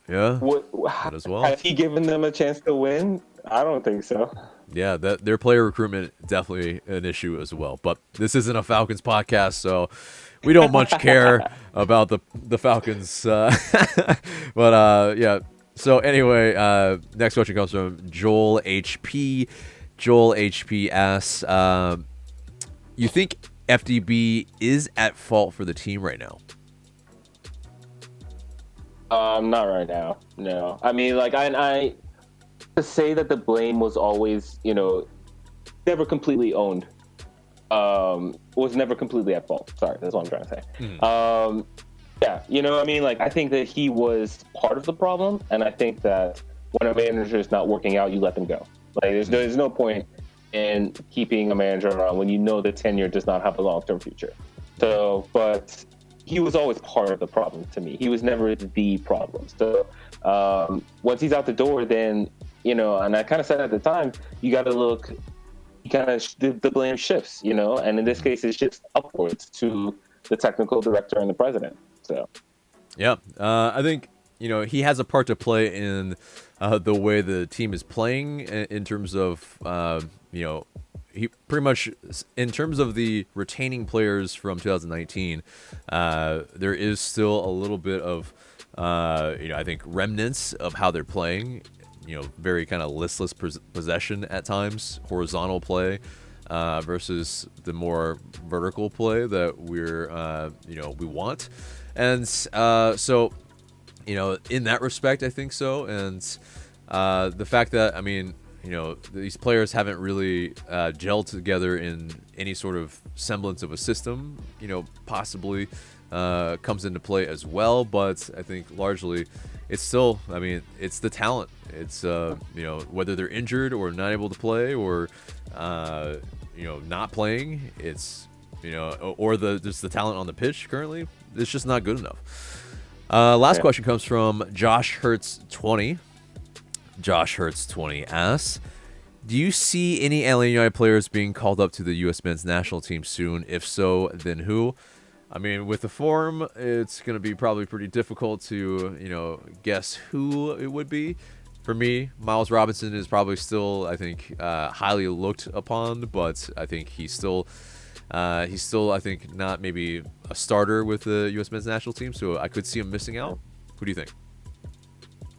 that as well. Has he given them a chance to win? I don't think so. Yeah, their player recruitment definitely an issue as well. But this isn't a Falcons podcast, so we don't much care about the Falcons. But yeah. So anyway, next question comes from Joel HP. Joel HP asks, you think FDB is at fault for the team right now? Not right now. No, I mean, like I to say that the blame was always, never completely owned. Was never completely at fault. Sorry, that's what I'm trying to say. Yeah, I mean, like I think that he was part of the problem, and I think that when a manager is not working out, you let them go. Like there's no point in keeping a manager around when you know the tenure does not have a long-term future. So, but he was always part of the problem to me. He was never the problem. So once he's out the door, then and I kind of said at the time, you got to look. You kind of the blame shifts, and in this case, it shifts upwards to the technical director and the president. So, yeah, I think he has a part to play in the way the team is playing in terms of he pretty much in terms of the retaining players from 2019. There is still a little bit of I think remnants of how they're playing. Very kind of listless possession at times, horizontal play versus the more vertical play that we want. And so, in that respect, I think so. And the fact that, I mean, these players haven't really gelled together in any sort of semblance of a system, possibly comes into play as well. But I think largely it's still, I mean, it's the talent. It's, whether they're injured or not able to play or, not playing, it's, or just the talent on the pitch currently, it's just not good enough. Last question comes from Josh Hertz 20. Josh Hertz 20 asks, do you see any Atlanta United players being called up to the U.S. men's national team soon? If so, then who? I mean, with the form, it's going to be probably pretty difficult to, guess who it would be. For me, Miles Robinson is probably still, I think, highly looked upon, but I think he's still, I think, not maybe a starter with the U.S. men's national team, so I could see him missing out. Who do you think?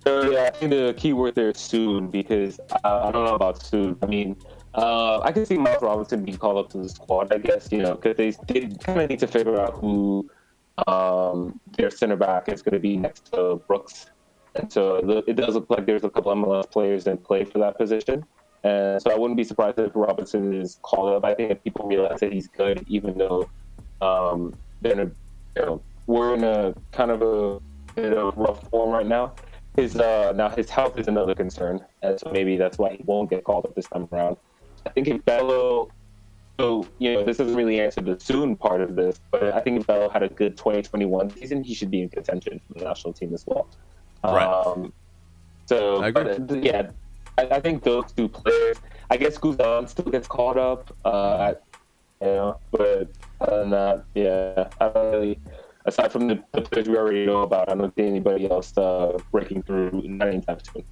So yeah, I think the key word there is soon, because I don't know about soon. I mean, I can see Miles Robinson being called up to the squad, I guess, because they kind of need to figure out who their center back is going to be next to Brooks. And so it does look like there's a couple MLS players in play for that position. And so I wouldn't be surprised if Robinson is called up. I think if people realize that he's good, even though we're in a kind of a bit of rough form right now. His health is another concern, and so maybe that's why he won't get called up this time around. I think if Bello, this doesn't really answer the soon part of this, but I think if Bello had a good 2021 season, he should be in contention for the national team as well. Right. So I agree. But, I think those two players. I guess Guzan still gets called up, but other than that, I don't really. Aside from the players we already know about, I don't see anybody else breaking through anytime soon.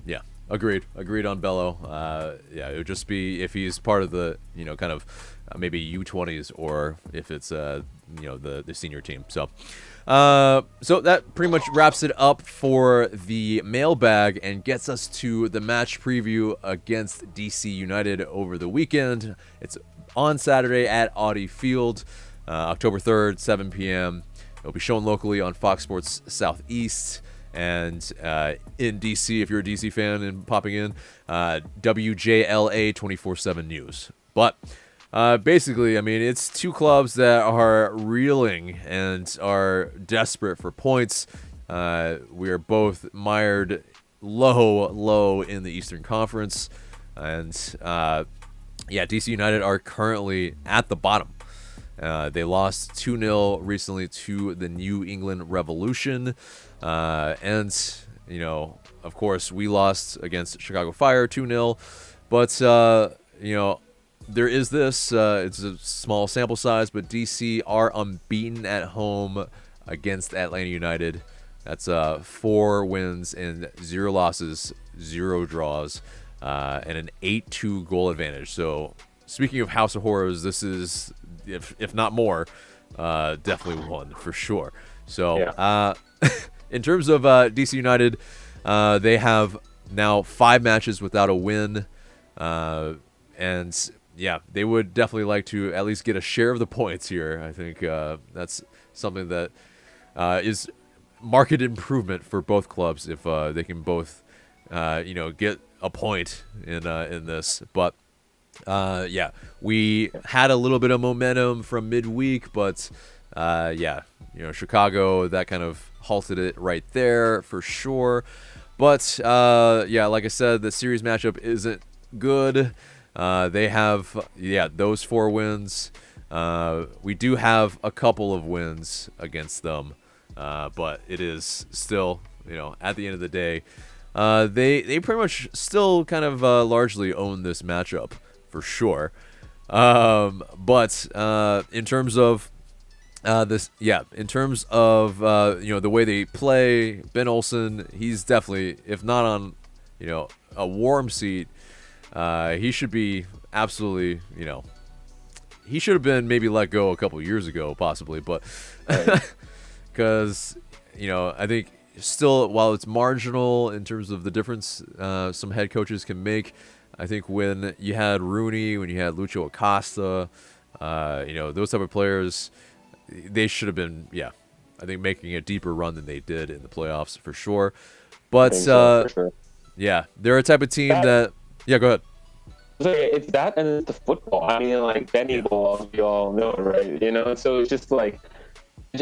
Yeah, agreed on Bello. It would just be if he's part of the, kind of maybe U20s or if it's, the senior team. So that pretty much wraps it up for the mailbag and gets us to the match preview against DC United over the weekend. It's on Saturday at Audi Field, October 3rd, 7 p.m. It'll be shown locally on Fox Sports Southeast and in DC, if you're a DC fan and popping in, WJLA 24/7 News. But basically, I mean, it's two clubs that are reeling and are desperate for points. We are both mired low in the Eastern Conference. And, DC United are currently at the bottom. They lost 2-0 recently to the New England Revolution. And, of course, we lost against Chicago Fire 2-0. But, there is this. It's a small sample size, but DC are unbeaten at home against Atlanta United. That's 4 wins and 0 losses, 0 draws, and an 8-2 goal advantage. So, speaking of House of Horrors, this is, if not more, definitely one for sure. So, in terms of DC United, they have now 5 matches without a win. And, they would definitely like to at least get a share of the points here. I think that's something that is market improvement for both clubs if they can both, get a point in this. But yeah, we had a little bit of momentum from midweek, but Chicago, that kind of halted it right there for sure. But like I said, the series matchup isn't good. They have those 4 wins. We do have a couple of wins against them, but it is still, at the end of the day, they pretty much still kind of largely own this matchup for sure. But in terms of the way they play, Ben Olsen, he's definitely, if not on, a warm seat, he should be absolutely, he should have been maybe let go a couple years ago, possibly, but because, I think still, while it's marginal in terms of the difference some head coaches can make, I think when you had Rooney, when you had Lucho Acosta, those type of players, they should have been, I think making a deeper run than they did in the playoffs for sure. But for sure. Yeah, they're a type of team that go ahead. It's that and it's the football. I mean, like Benny balls, we all know, right? So it's just like,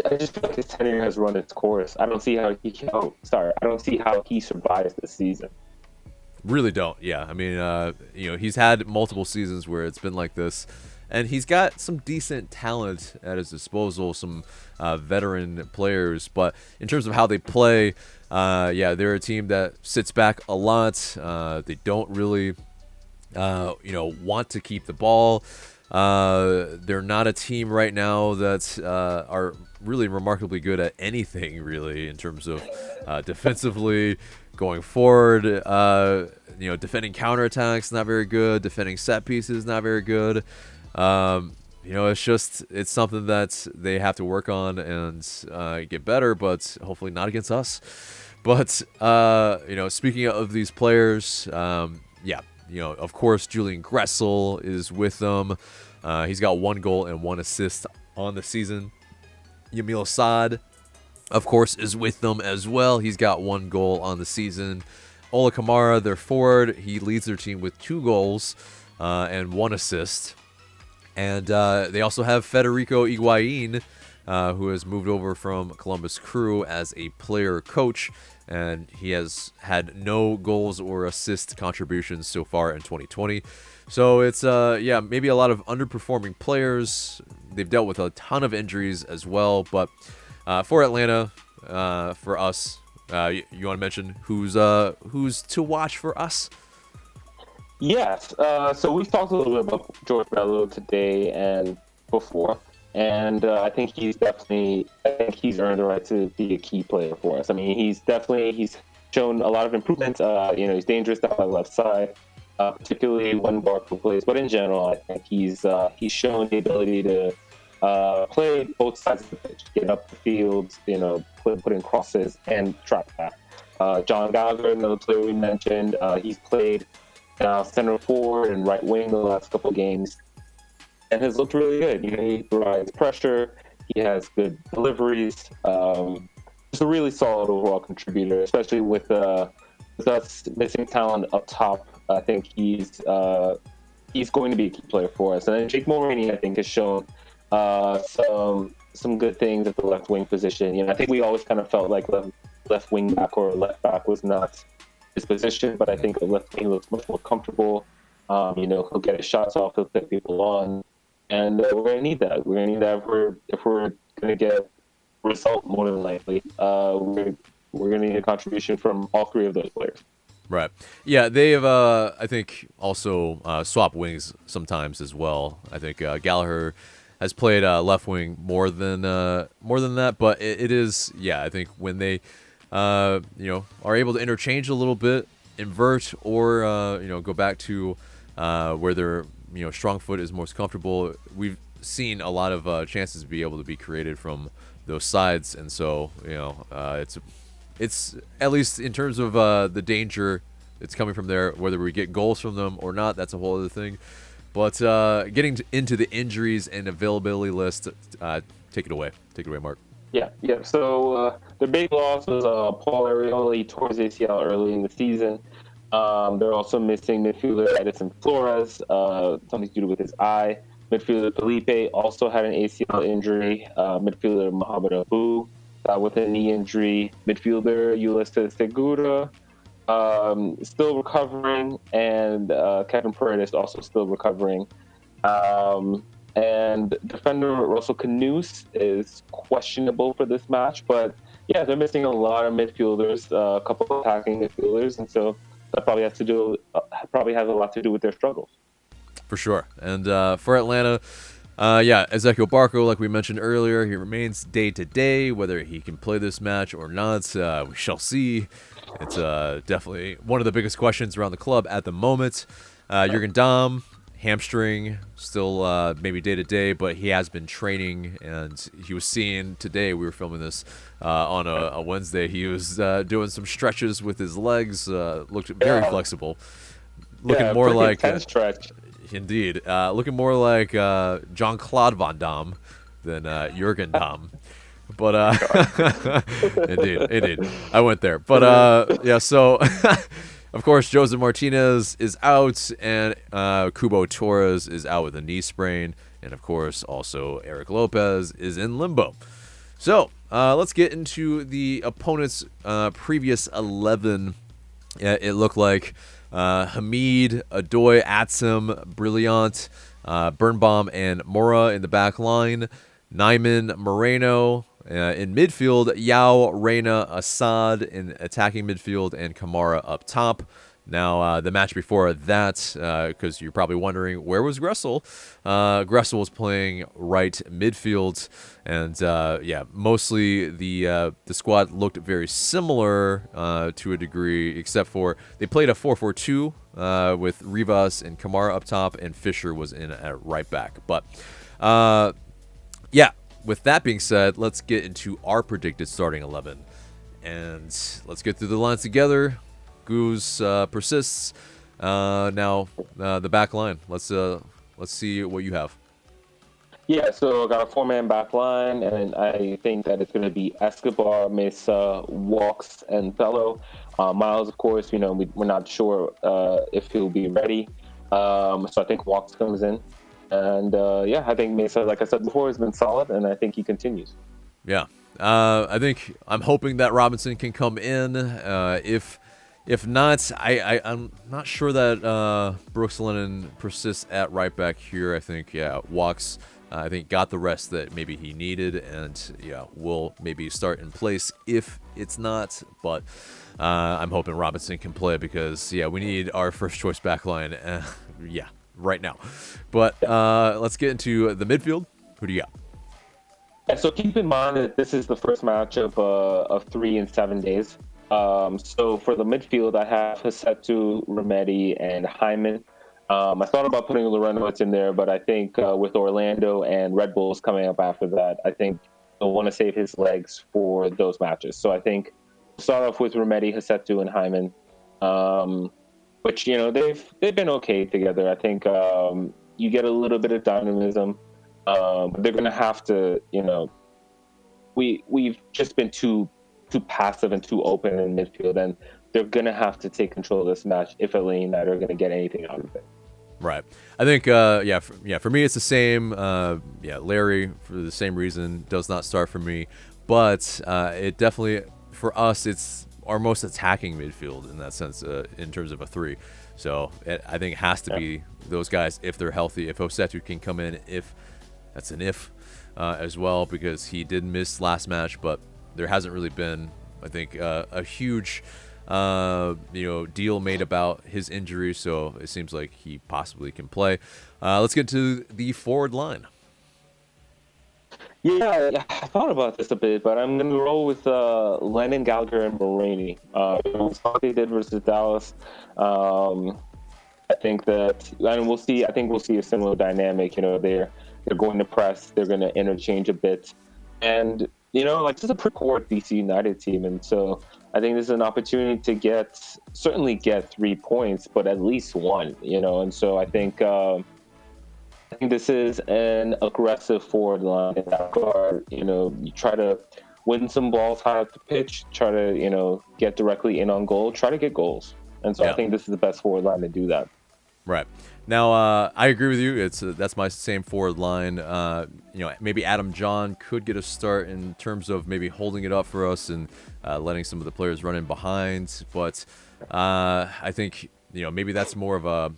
I just feel like his tenure has run its course. I don't see how I don't see how he survives this season. Really don't. Yeah, I mean, he's had multiple seasons where it's been like this, and he's got some decent talent at his disposal, some veteran players. But in terms of how they play, they're a team that sits back a lot. They don't really, want to keep the ball. They're not a team right now that are really remarkably good at anything, really, in terms of defensively. Going forward, defending counterattacks, not very good. Defending set pieces, not very good. It's something that they have to work on and get better, but hopefully not against us. But, speaking of these players, of course, Julian Gressel is with them. He's got 1 goal and 1 assist on the season. Yamil Saad, of course, is with them as well. He's got 1 goal on the season. Ola Kamara, their forward, he leads their team with 2 goals and 1 assist. And they also have Federico Higuain, who has moved over from Columbus Crew as a player coach, and he has had no goals or assist contributions so far in 2020. So it's maybe a lot of underperforming players. They've dealt with a ton of injuries as well, but for Atlanta, for us, you want to mention who's to watch for us? Yes. So we've talked a little bit about George Bello today and before, and I think he's earned the right to be a key player for us. I mean, he's shown a lot of improvements. He's dangerous down the left side, particularly when Barco plays. But in general, I think he's shown the ability to play both sides of the pitch, get up the field, put in crosses and track that. John Gallagher, another player we mentioned, he's played center forward and right wing the last couple of games and has looked really good. He provides pressure, he has good deliveries, just a really solid overall contributor, especially with us missing talent up top. I think he's going to be a key player for us. And then Jake Mulvaney, I think, has shown some good things at the left wing position. I think we always kind of felt like left wing back or left back was not his position, but I think the left wing looks much more comfortable. He'll get his shots off, he'll pick people on, and we're going to need that. We're going to need that if we're going to get a result, more than likely. We're going to need a contribution from all 3 of those players. Right. Yeah, they've, I think, also swapped wings sometimes as well. I think Gallagher has played left wing more than that, but it is, I think when they, are able to interchange a little bit, invert, or, go back to where their, strong foot is most comfortable, we've seen a lot of chances to be able to be created from those sides. And so, it's at least in terms of the danger, it's coming from there. Whether we get goals from them or not, that's a whole other thing. But getting into the injuries and availability list, take it away. Take it away, Marc. Yeah. So the big loss was Paul Arioli tore his ACL early in the season. They're also missing midfielder Edison Flores, something to do with his eye. Midfielder Felipe also had an ACL injury. Midfielder Mohamed Abu with a knee injury. Midfielder Ulysses Segura still recovering, and Kevin Paredes also still recovering. And defender Russell Canoes is questionable for this match, but yeah, they're missing a lot of midfielders, a couple of attacking midfielders, and so that probably has a lot to do with their struggles. For sure. And for Atlanta, yeah, Ezekiel Barco, like we mentioned earlier, he remains day to day. Whether he can play this match or not, we shall see. It's definitely one of the biggest questions around the club at the moment. Jurgen Damm, hamstring, still maybe day to day, but he has been training, and he was seen today. We were filming this on a Wednesday. He was doing some stretches with his legs, looked very flexible. Looking more like stretch. Indeed. Looking more like Jean-Claude Van Damme than Jurgen Damm. But indeed. I went there. But yeah, so of course Jose Martinez is out, and Kubo Torres is out with a knee sprain, and of course also Eric Lopez is in limbo. So let's get into the opponent's previous 11. It looked like Hamid, Adoy, Atsum, Brilliant, Birnbaum, and Mora in the back line. Nyman, Moreno in midfield. Yao, Reyna, Assad in attacking midfield, and Kamara up top. Now, the match before that, because you're probably wondering, where was Gressel? Gressel was playing right midfield, and yeah, mostly the squad looked very similar to a degree, except for they played a 4-4-2 with Rivas and Kamara up top, and Fisher was in at right back. But yeah, with that being said, let's get into our predicted starting 11, and let's get through the lines together. Goose persists. Now the back line. Let's see what you have. Yeah, so I got a 4-man back line, and I think that it's going to be Escobar, Mesa, Walks, and Fellow. Miles, of course, we're not sure if he'll be ready. So I think Walks comes in. And yeah, I think Mesa, like I said before, has been solid, and I think he continues. Yeah. I'm hoping that Robinson can come in. If not, I'm not sure that Brooks Lennon persists at right back here. I think, yeah, Walks, I think, got the rest that maybe he needed, and, yeah, will maybe start in place if it's not. But I'm hoping Robinson can play because, yeah, we need our first choice back line, yeah, right now. But let's get into the midfield. Who do you got? Yeah, so keep in mind that this is the first match of 3 in 7 days. So for the midfield, I have Hasetu, Remedi, and Hyman. I thought about putting Lorenowitz in there, but I think with Orlando and Red Bulls coming up after that, I think they'll want to save his legs for those matches. So I think we'll start off with Remedi, Hasetu, and Hyman, which, they've been okay together. I think you get a little bit of dynamism. But they're going to have to, we've just been too passive and too open in midfield, and they're going to have to take control of this match if Atlanta United are going to get anything out of it. Right. I think, for me, it's the same. Larry, for the same reason, does not start for me. But it definitely, for us, it's our most attacking midfield in that sense, in terms of a 3. So I think it has to be those guys if they're healthy. If Hasetu can come in, that's an if as well, because he did miss last match, but there hasn't really been, I think, a huge deal made about his injury, so it seems like he possibly can play. Let's get to the forward line. Yeah, I thought about this a bit, but I'm going to roll with Lennon, Gallagher, and Mulvaney. What they did versus Dallas. I think that, and we'll see. I think we'll see a similar dynamic. They're going to press. They're going to interchange a bit, and this is a pretty core DC United team, and so I think this is an opportunity to certainly get 3 points, but at least 1. And so I think I think this is an aggressive forward line in that regard. You try to win some balls high up the pitch, try to, get directly in on goal, try to get goals. And so I think this is the best forward line to do that. Right. Now, I agree with you. That's my same forward line. Maybe Adam John could get a start in terms of maybe holding it up for us and letting some of the players run in behind. But I think, maybe that's more of a,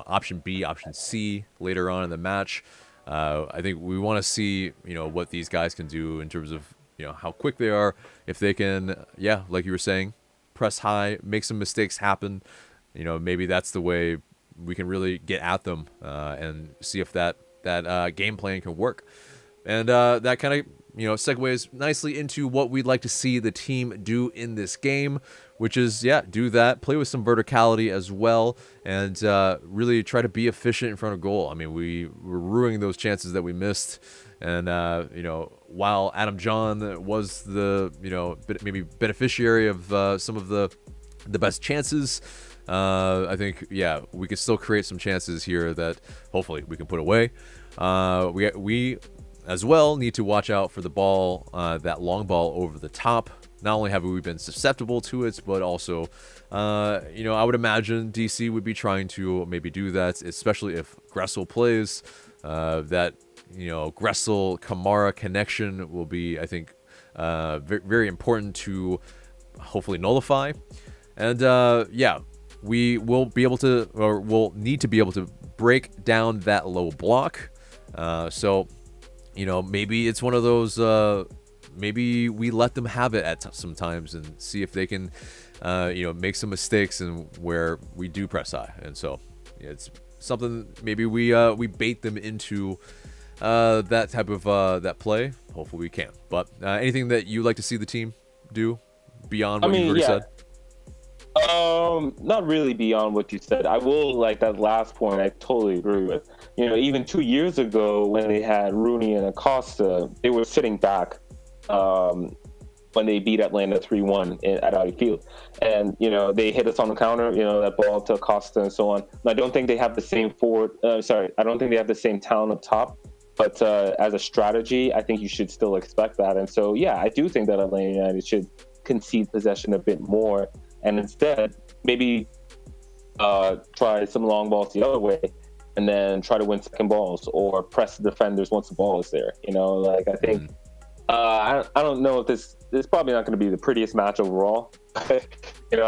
option B, option C later on in the match. I think we want to see, what these guys can do in terms of, how quick they are. If they can, like you were saying, press high, make some mistakes happen. Maybe that's the way we can really get at them and see if that game plan can work. And that kind of segues nicely into what we'd like to see the team do in this game, which is do that, play with some verticality as well, and really try to be efficient in front of goal. I mean, we're ruining those chances that we missed. And while Adam John was the maybe beneficiary of some of the best chances, I think, we can still create some chances here that hopefully we can put away. We as well need to watch out for the ball, that long ball over the top. Not only have we been susceptible to it, but also, I would imagine DC would be trying to maybe do that, especially if Gressel plays. That, Gressel-Kamara connection will be, I think, very, very important to hopefully nullify. And, we will be able to, or will need to be able to break down that low block. So, maybe it's one of those, maybe we let them have it at some times and see if they can, make some mistakes and where we do press high. And so it's something maybe we bait them into that type of that play. Hopefully we can. But anything that you like to see the team do beyond what you've already said? Not really beyond what you said. I will like that last point. I totally agree with. Even 2 years ago when they had Rooney and Acosta, they were sitting back when they beat Atlanta 3-1 at Midfield, and they hit us on the counter. That ball to Acosta and so on. And I don't think they have the same I don't think they have the same talent up top. But as a strategy, I think you should still expect that. And so, I do think that Atlanta United should concede possession a bit more. And instead, maybe try some long balls the other way, and then try to win second balls or press the defenders once the ball is there. I think I don't know if this is probably not going to be the prettiest match overall. I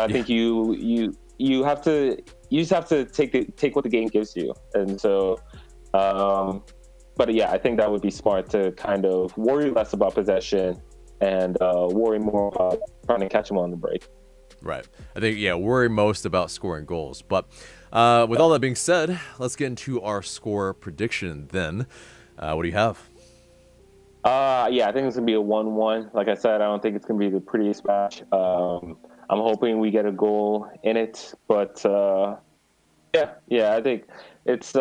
think you just have to take what the game gives you, and so. But I think that would be smart to kind of worry less about possession and worry more about trying to catch them on the break. Right. I think, worry most about scoring goals. But with all that being said, let's get into our score prediction then. What do you have? I think it's going to be a 1-1. Like I said, I don't think it's going to be the prettiest match. I'm hoping we get a goal in it. But, I think it's...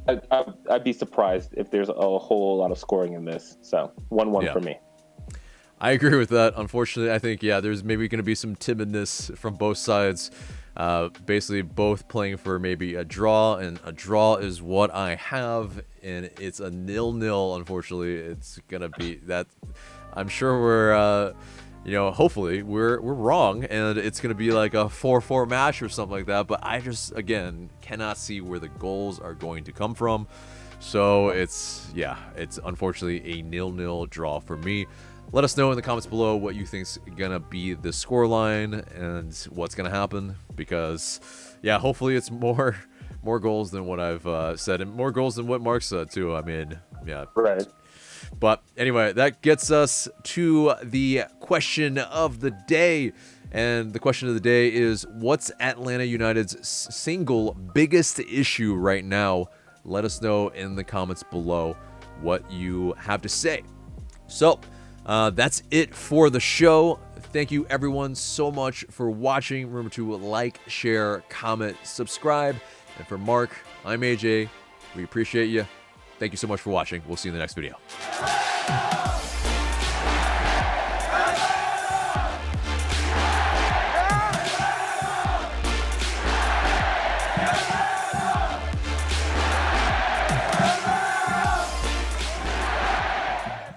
I'd be surprised if there's a whole lot of scoring in this. So 1-1 for me. I agree with that. Unfortunately, I think, there's maybe going to be some timidness from both sides. Basically, both playing for maybe a draw, and a draw is what I have, and it's a 0-0. Unfortunately, it's going to be that. I'm sure we're, hopefully we're wrong, and it's going to be like a 4-4 match or something like that. But I just, again, cannot see where the goals are going to come from. So it's unfortunately a 0-0 draw for me. Let us know in the comments below what you think's gonna be the scoreline and what's gonna happen, because hopefully it's more goals than what I've said, and more goals than what Marc said too. I mean, right. But anyway, that gets us to the question of the day. And the question of the day is, what's Atlanta United's single biggest issue right now? Let us know in the comments below what you have to say. So that's it for the show. Thank you everyone so much for watching. Remember to like, share, comment, subscribe. And for Marc, I'm AJ. We appreciate you. Thank you so much for watching. We'll see you in the next video.